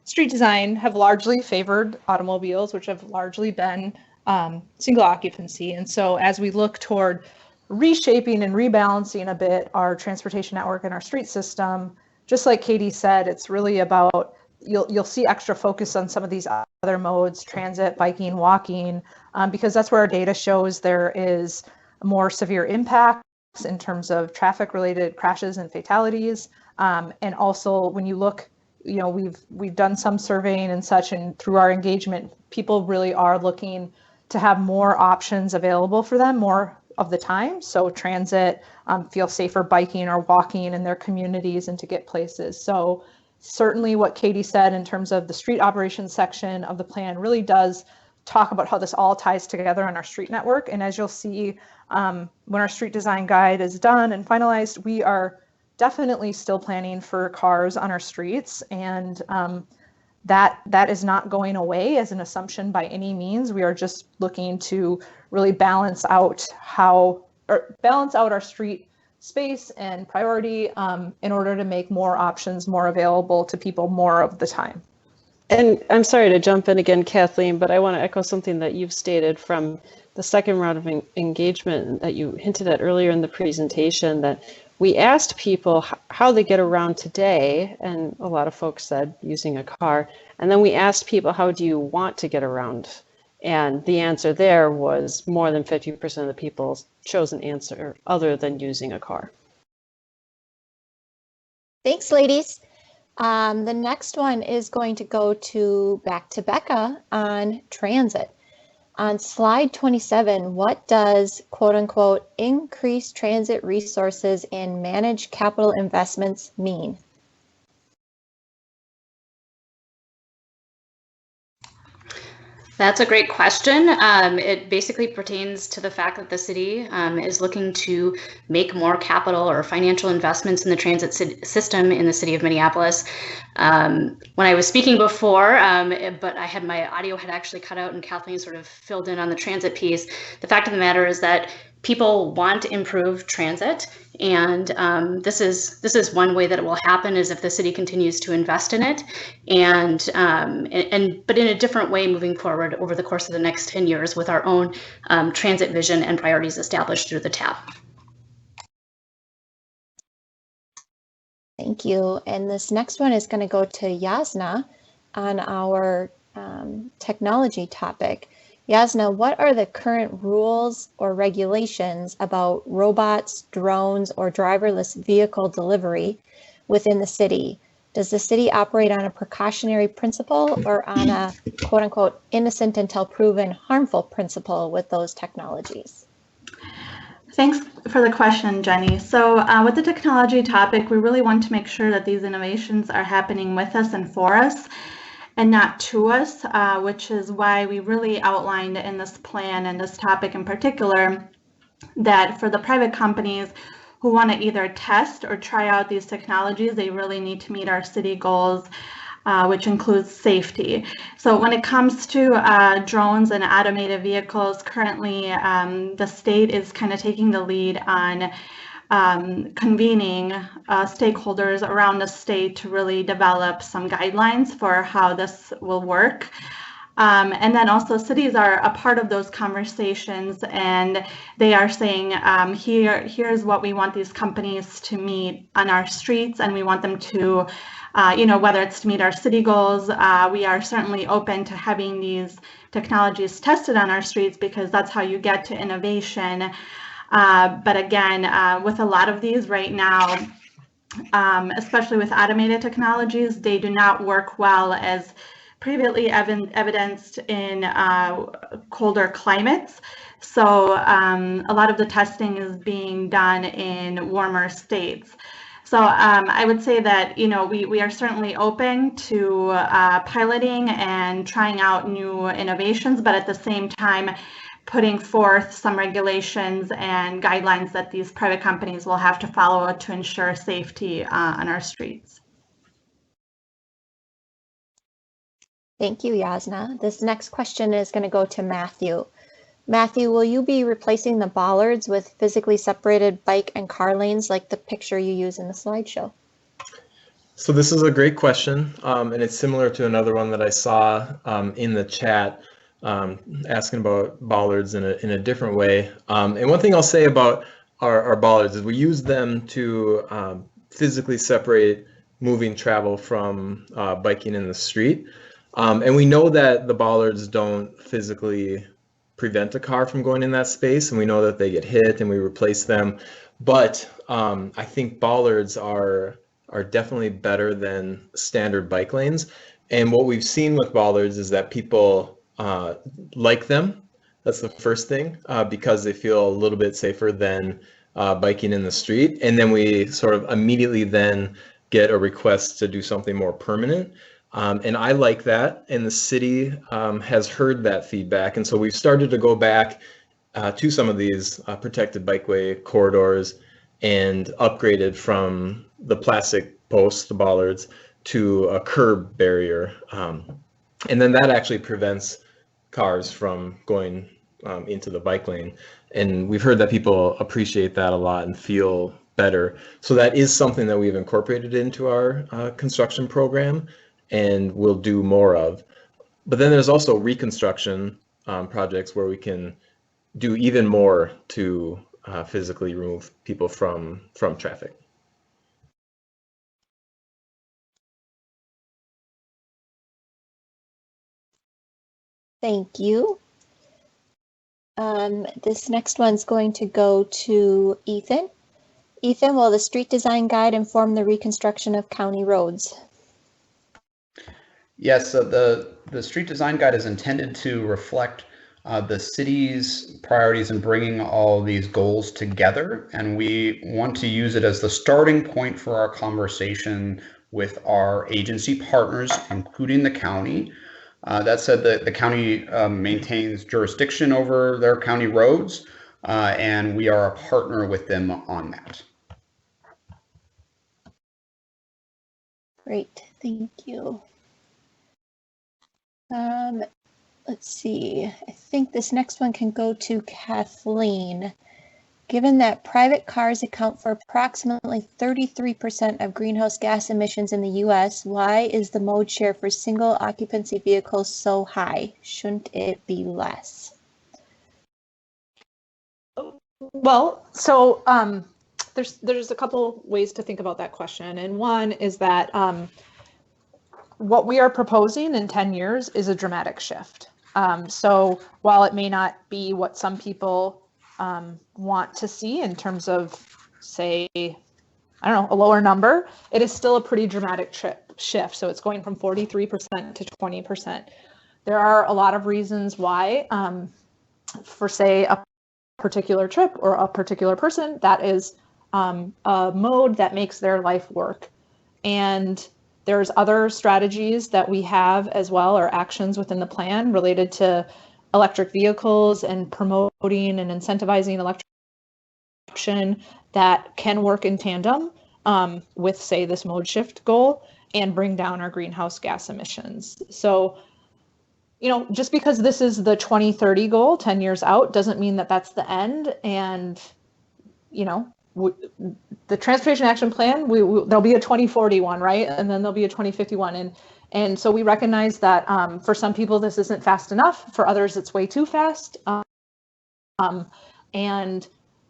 street design have largely favored automobiles, which have largely been single occupancy. And so as we look toward reshaping and rebalancing a bit our transportation network and our street system, just like Katie said, it's really about, you'll see extra focus on some of these other modes, transit, biking, walking, because that's where our data shows there is more severe impacts in terms of traffic related crashes and fatalities. And also when you look, we've done some surveying and such, and through our engagement, people really are looking to have more options available for them more of the time. So transit, feel safer biking or walking in their communities and to get places. So certainly what Katie said in terms of the street operations section of the plan really does talk about how this all ties together on our street network. And as you'll see, when our street design guide is done and finalized, we are definitely still planning for cars on our streets. And that is not going away as an assumption by any means. We are just looking to really balance out our street space and priority in order to make more options more available to people more of the time. And I'm sorry to jump in again, Kathleen, but I want to echo something that you've stated from the second round of engagement that you hinted at earlier in the presentation, that we asked people how they get around today, and a lot of folks said using a car. And then we asked people, how do you want to get around? And the answer there was more than 50% of the people chose an answer other than using a car. Thanks, ladies. The next one is going to go back to Becca on transit. On slide 27, what does, quote unquote, increase transit resources and manage capital investments mean? That's a great question. It basically pertains to the fact that the city is looking to make more capital or financial investments in the transit system in the city of Minneapolis. When I was speaking before, but my audio had actually cut out and Kathleen sort of filled in on the transit piece. The fact of the matter is that people want improved transit, and this is one way that it will happen is if the city continues to invest in it, but in a different way moving forward over the course of the next 10 years with our own transit vision and priorities established through the TAP. Thank you. And this next one is going to go to Yasna on our technology topic. Yasna, what are the current rules or regulations about robots, drones, or driverless vehicle delivery within the city? Does the city operate on a precautionary principle or on a quote unquote innocent until proven harmful principle with those technologies? Thanks for the question, Jenny. So with the technology topic, we really want to make sure that these innovations are happening with us and for us and not to us, which is why we really outlined in this plan and this topic in particular that for the private companies who want to either test or try out these technologies, they really need to meet our city goals, which includes safety. So when it comes to drones and automated vehicles, currently the state is kind of taking the lead on convening stakeholders around the state to really develop some guidelines for how this will work. And then also cities are a part of those conversations, and they are saying, here's what we want these companies to meet on our streets, and we want them to, whether it's to meet our city goals, we are certainly open to having these technologies tested on our streets because that's how you get to innovation. But again, with a lot of these right now, especially with automated technologies, they do not work well as previously evidenced in colder climates. So a lot of the testing is being done in warmer states. So I would say that, we are certainly open to piloting and trying out new innovations, but at the same time, putting forth some regulations and guidelines that these private companies will have to follow to ensure safety on our streets. Thank you, Yasna. This next question is going to go to Matthew. Matthew, will you be replacing the bollards with physically separated bike and car lanes like the picture you use in the slideshow? So this is a great question, and it's similar to another one that I saw in the chat, asking about bollards in a different way. And one thing I'll say about our bollards is we use them to physically separate moving travel from biking in the street. And we know that the bollards don't physically prevent a car from going in that space, and we know that they get hit and we replace them. But I think bollards are definitely better than standard bike lanes. And what we've seen with bollards is that people like them. That's the first thing, because they feel a little bit safer than biking in the street. And then we sort of immediately then get a request to do something more permanent. And I like that, and the city has heard that feedback. And so we've started to go back to some of these protected bikeway corridors and upgraded from the plastic posts, the bollards, to a curb barrier. And then that actually prevents cars from going into the bike lane. And we've heard that people appreciate that a lot and feel better. So that is something that we've incorporated into our construction program and we'll do more of. But then there's also reconstruction projects where we can do even more to physically remove people from traffic. Thank you. This next one's going to go to Ethan. Ethan, will the street design guide inform the reconstruction of county roads? Yes, so the street design guide is intended to reflect the city's priorities in bringing all these goals together, and we want to use it as the starting point for our conversation with our agency partners, including the county. That said, the county maintains jurisdiction over their county roads, and we are a partner with them on that. Great, thank you. Let's see, I think this next one can go to Kathleen. Given that private cars account for approximately 33% of greenhouse gas emissions in the US, why is the mode share for single occupancy vehicles so high? Shouldn't it be less? Well, so there's a couple ways to think about that question. And one is that what we are proposing in 10 years is a dramatic shift. So while it may not be what some people want to see in terms of, say, I don't know, a lower number, it is still a pretty dramatic shift. So it's going from 43% to 20%. There are a lot of reasons why, for say a particular trip or a particular person, that is a mode that makes their life work. And there's other strategies that we have as well, or actions within the plan related to electric vehicles and promoting and incentivizing electric adoption that can work in tandem with, say, this mode shift goal and bring down our greenhouse gas emissions. So, you know, just because this is the 2030 goal, 10 years out, doesn't mean that that's the end. And, you know, the Transportation Action Plan, there'll be a 2040 one, right? And then there'll be a 2051. And so we recognize that for some people, this isn't fast enough. For others, it's way too fast. And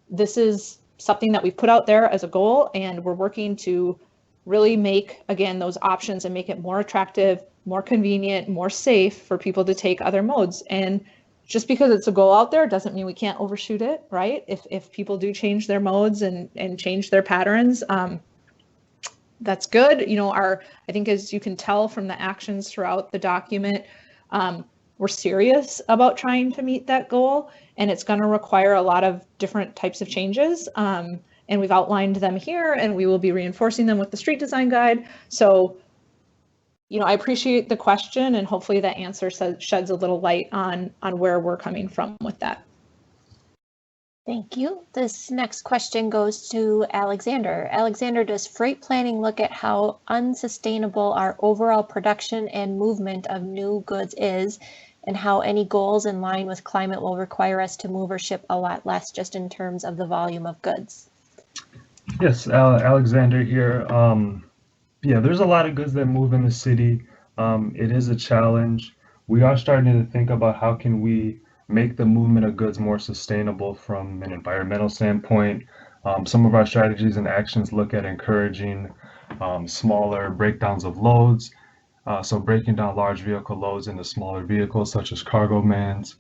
this is something that we've put out there as a goal, and we're working to really make, again, those options and make it more attractive, more convenient, more safe for people to take other modes. And just because it's a goal out there doesn't mean we can't overshoot it, right? If people do change their modes and change their patterns, that's good. You know, I think as you can tell from the actions throughout the document, we're serious about trying to meet that goal, and it's going to require a lot of different types of changes. And we've outlined them here, and we will be reinforcing them with the street design guide. So, you know, I appreciate the question, and hopefully that answer sheds a little light on where we're coming from with that. Thank you. This next question goes to Alexander. Alexander, does freight planning look at how unsustainable our overall production and movement of new goods is, and how any goals in line with climate will require us to move or ship a lot less, just in terms of the volume of goods? Yes, Alexander here. Yeah, there's a lot of goods that move in the city. It is a challenge. We are starting to think about how can we make the movement of goods more sustainable from an environmental standpoint. Some of our strategies and actions look at encouraging smaller breakdowns of loads. So breaking down large vehicle loads into smaller vehicles such as cargo vans,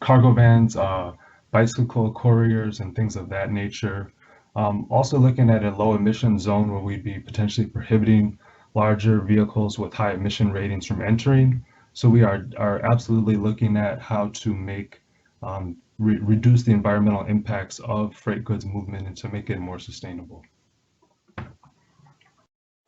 bicycle couriers, and things of that nature. Also looking at a low emission zone where we'd be potentially prohibiting larger vehicles with high emission ratings from entering. So we are absolutely looking at how to make reduce the environmental impacts of freight goods movement and to make it more sustainable.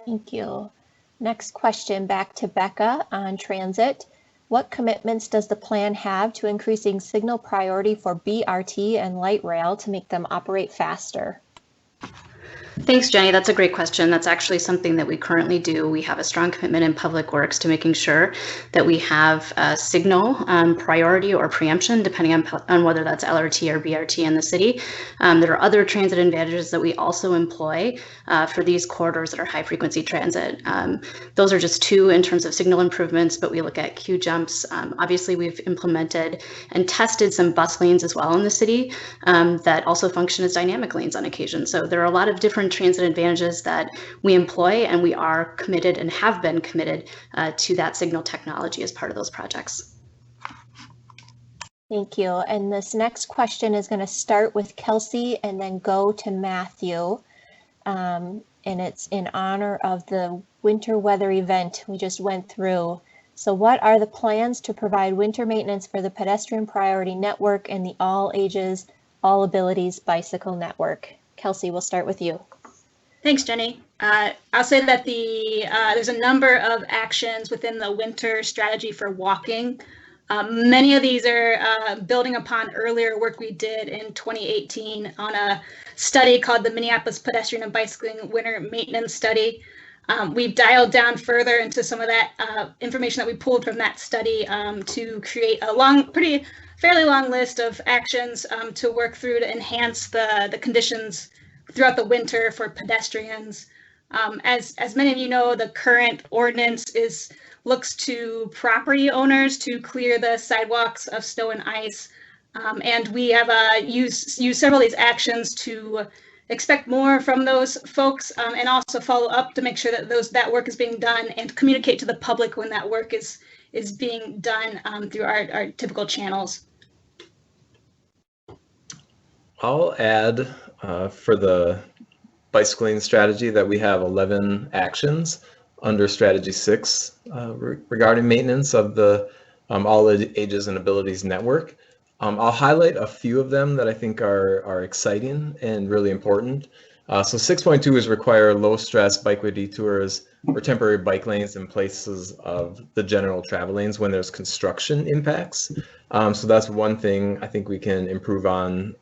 Thank you. Next question, back to Becca on transit. What commitments does the plan have to increasing signal priority for BRT and light rail to make them operate faster? Thanks, Jenny. That's a great question. That's actually something that we currently do. We have a strong commitment in Public Works to making sure that we have signal priority or preemption, depending on whether that's LRT or BRT in the city. There are other transit advantages that we also employ for these corridors that are high frequency transit. Those are just two in terms of signal improvements, but we look at queue jumps. Obviously, we've implemented and tested some bus lanes as well in the city that also function as dynamic lanes on occasion. So there are a lot of different transit advantages that we employ, and we are committed and have been committed to that signal technology as part of those projects. Thank you. And this next question is going to start with Kelsey and then go to Matthew. And it's in honor of the winter weather event we just went through. So what are the plans to provide winter maintenance for the pedestrian priority network and the all ages, all abilities bicycle network? Kelsey, we'll start with you. Thanks, Jenny. I'll say that there's a number of actions within the winter strategy for walking. Many of these are building upon earlier work we did in 2018 on a study called the Minneapolis Pedestrian and Bicycling Winter Maintenance Study. We've dialed down further into some of that information that we pulled from that study to create a fairly long list of actions to work through to enhance the conditions throughout the winter for pedestrians. As many of you know, the current ordinance looks to property owners to clear the sidewalks of snow and ice. And we have used several of these actions to expect more from those folks and also follow up to make sure that that work is being done and communicate to the public when that work is being done through our typical channels. I'll add for the bicycling strategy that we have 11 actions under strategy 6 regarding maintenance of the all ages and abilities network. I'll highlight a few of them that I think are exciting and really important. So 6.2 is require low-stress bikeway detours or temporary bike lanes in places of the general travel lanes when there's construction impacts. So that's one thing I think we can improve on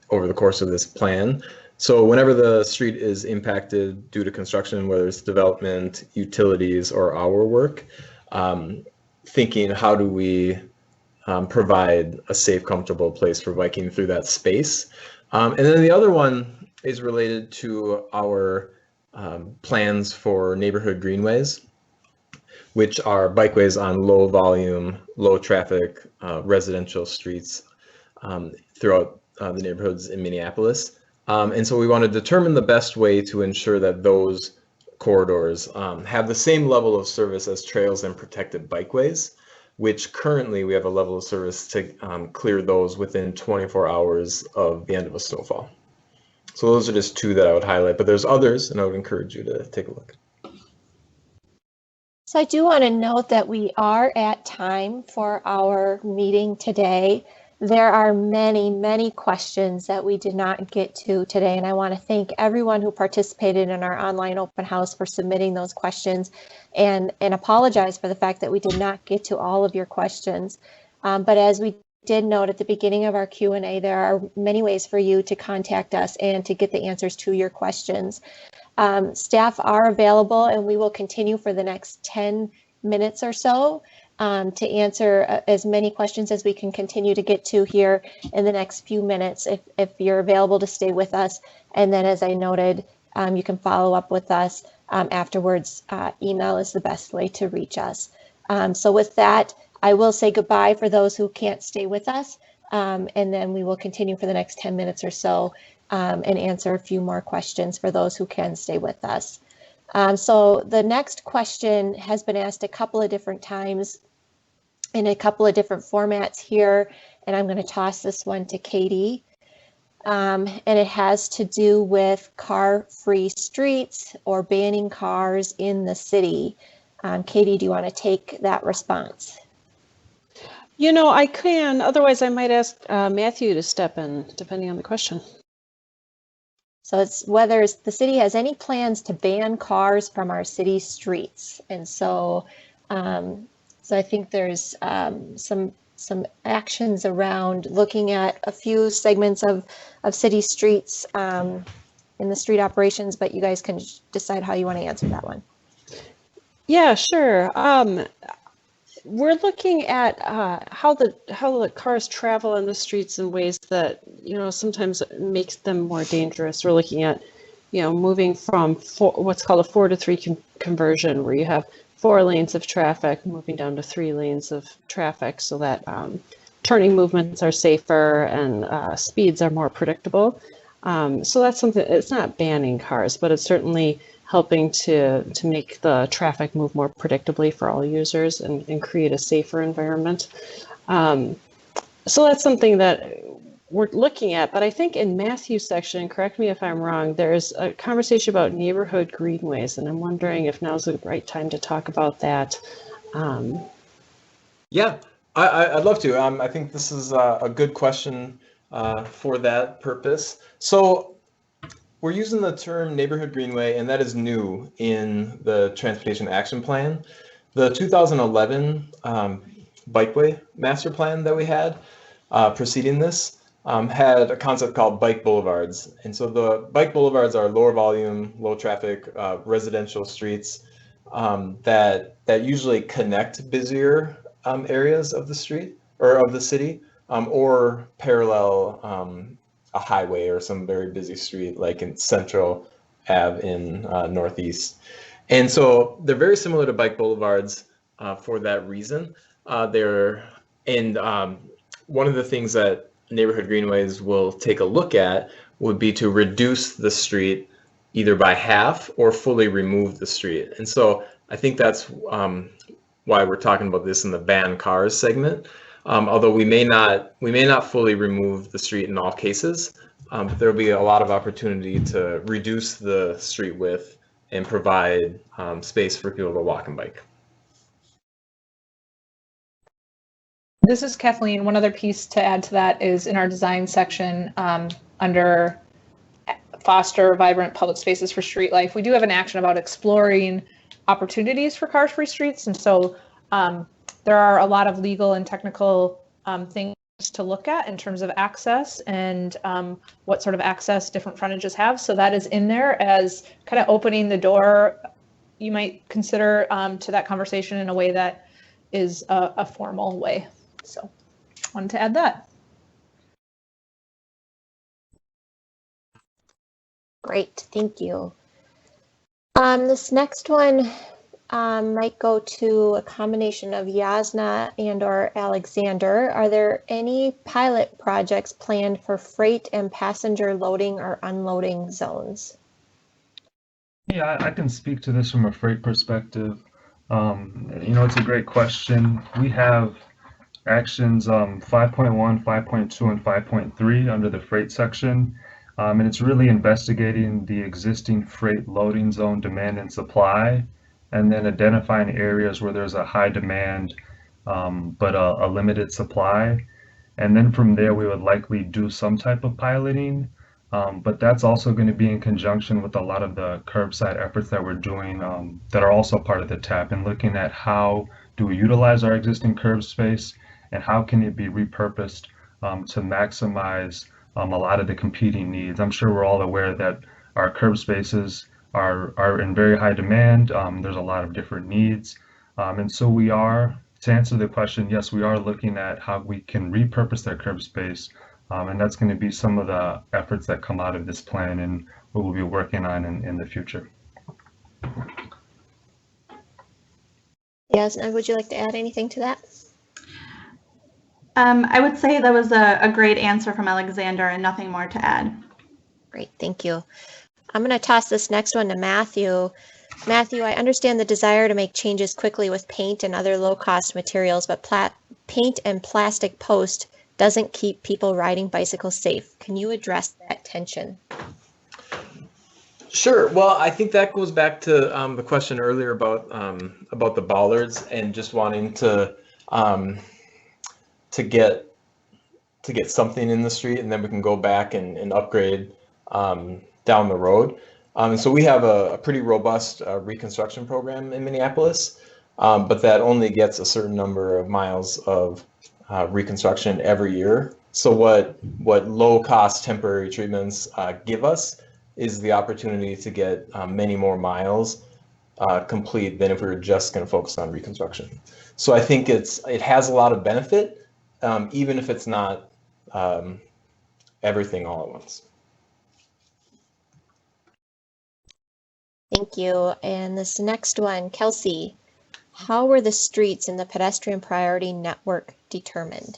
over the course of this plan. So whenever the street is impacted due to construction, whether it's development, utilities, or our work, thinking how do we provide a safe, comfortable place for biking through that space. And then the other one is related to our plans for neighborhood greenways, which are bikeways on low volume, low traffic residential streets throughout the neighborhoods in Minneapolis. And so we want to determine the best way to ensure that those corridors have the same level of service as trails and protected bikeways, which currently we have a level of service to clear those within 24 hours of the end of a snowfall. So those are just two that I would highlight, but there's others, and I would encourage you to take a look. So I do want to note that we are at time for our meeting today. There are many, many questions that we did not get to today, and I want to thank everyone who participated in our online open house for submitting those questions and apologize for the fact that we did not get to all of your questions. But as we did note at the beginning of our Q&A, there are many ways for you to contact us and to get the answers to your questions. Staff are available, and we will continue for the next 10 minutes or so to answer as many questions as we can continue to get to here in the next few minutes if you're available to stay with us. And then, as I noted, you can follow up with us afterwards. Email is the best way to reach us. So with that, I will say goodbye for those who can't stay with us, and then we will continue for the next 10 minutes or so and answer a few more questions for those who can stay with us. So the next question has been asked a couple of different times in a couple of different formats here, and I'm going to toss this one to Katie. And it has to do with car-free streets or banning cars in the city. Katie, do you want to take that response? You know, I can. Otherwise, I might ask Matthew to step in, depending on the question. So it's whether the city has any plans to ban cars from our city streets. And so, so I think there's some actions around looking at a few segments of city streets in the street operations, but you guys can decide how you want to answer that one. Yeah, sure. We're looking at how the cars travel on the streets in ways that, you know, sometimes makes them more dangerous. We're looking at, you know, moving from what's called a 4 to 3 conversion, where you have 4 lanes of traffic moving down to 3 lanes of traffic, so that turning movements are safer and speeds are more predictable. So that's something. It's not banning cars, but it's certainly helping to make the traffic move more predictably for all users and create a safer environment. So that's something that we're looking at. But I think in Matthew's section, correct me if I'm wrong, there's a conversation about neighborhood greenways, and I'm wondering if now's the right time to talk about that. Yeah, I'd love to. I think this is a good question for that purpose. So we're using the term neighborhood greenway, and that is new in the Transportation Action Plan. The 2011 Bikeway Master Plan that we had preceding this had a concept called bike boulevards. And so the bike boulevards are lower volume, low traffic residential streets that usually connect busier areas of the street or of the city or parallel a highway or some very busy street like in Central Ave in Northeast. And so they're very similar to bike boulevards for that reason. One of the things that neighborhood greenways will take a look at would be to reduce the street either by half or fully remove the street. And so I think that's why we're talking about this in the ban cars segment. Although we may not fully remove the street in all cases, but there will be a lot of opportunity to reduce the street width and provide space for people to walk and bike. This is Kathleen. One other piece to add to that is in our design section under foster vibrant public spaces for street life. We do have an action about exploring opportunities for car-free streets. And so there are a lot of legal and technical things to look at in terms of access and what sort of access different frontages have. So that is in there as kind of opening the door, you might consider, to that conversation in a way that is a formal way. So wanted to add that. Great, thank you. This next one might go to a combination of Yasna and or Alexander. Are there any pilot projects planned for freight and passenger loading or unloading zones? Yeah, I can speak to this from a freight perspective. It's a great question. We have actions 5.1, 5.2, and 5.3 under the freight section. And it's really investigating the existing freight loading zone demand and supply, and then identifying areas where there's a high demand but a limited supply. And then from there, we would likely do some type of piloting, but that's also going to be in conjunction with a lot of the curbside efforts that we're doing that are also part of the TAP, and looking at how do we utilize our existing curb space and how can it be repurposed to maximize a lot of the competing needs. I'm sure we're all aware that our curb spaces are in very high demand. There's a lot of different needs. And so we are, to answer the question, yes, we are looking at how we can repurpose that curb space. And that's going to be some of the efforts that come out of this plan and what we'll be working on in the future. Yes, and would you like to add anything to that? I would say that was a great answer from Alexander and nothing more to add. Great, thank you. I'm going to toss this next one to Matthew. Matthew, I understand the desire to make changes quickly with paint and other low-cost materials, but paint and plastic post doesn't keep people riding bicycles safe. Can you address that tension? Sure. Well, I think that goes back to the question earlier about the bollards and just wanting to get something in the street, and then we can go back and upgrade down the road. And so we have a pretty robust reconstruction program in Minneapolis, but that only gets a certain number of miles of reconstruction every year. So what low-cost temporary treatments give us is the opportunity to get many more miles complete than if we were just going to focus on reconstruction. So I think it has a lot of benefit, even if it's not everything all at once. Thank you. And this next one, Kelsey, how were the streets in the pedestrian priority network determined?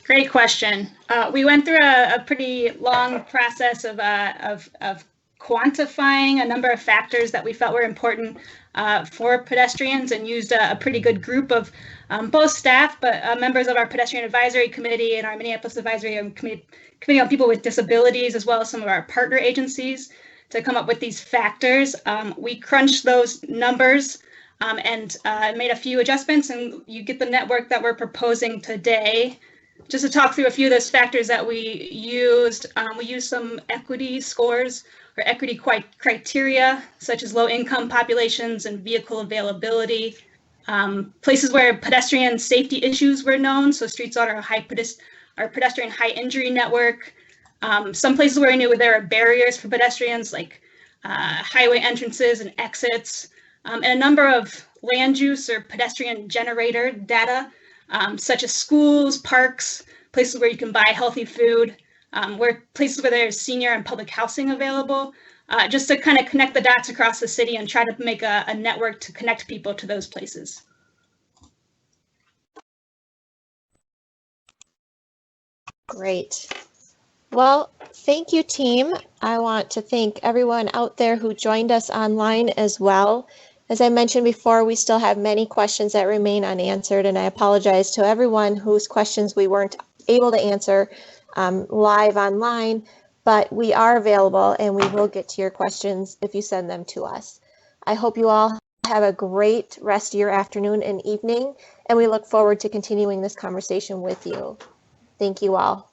Great question. We went through a pretty long process of quantifying a number of factors that we felt were important for pedestrians, and used a pretty good group of both staff, but members of our pedestrian advisory committee and our Minneapolis advisory committee on people with disabilities, as well as some of our partner agencies, to come up with these factors. We crunched those numbers and made a few adjustments, and you get the network that we're proposing today. Just to talk through a few of those factors that we used some equity scores or equity criteria, such as low income populations and vehicle availability. Places where pedestrian safety issues were known, so streets on our pedestrian high injury network. Some places where we knew there are barriers for pedestrians, like highway entrances and exits, and a number of land use or pedestrian generator data, such as schools, parks, places where you can buy healthy food, places where there's senior and public housing available, just to kind of connect the dots across the city and try to make a network to connect people to those places. Great. Well, thank you, team. I want to thank everyone out there who joined us online as well. As I mentioned before, we still have many questions that remain unanswered, and I apologize to everyone whose questions we weren't able to answer live online, but we are available and we will get to your questions if you send them to us. I hope you all have a great rest of your afternoon and evening, and we look forward to continuing this conversation with you. Thank you all.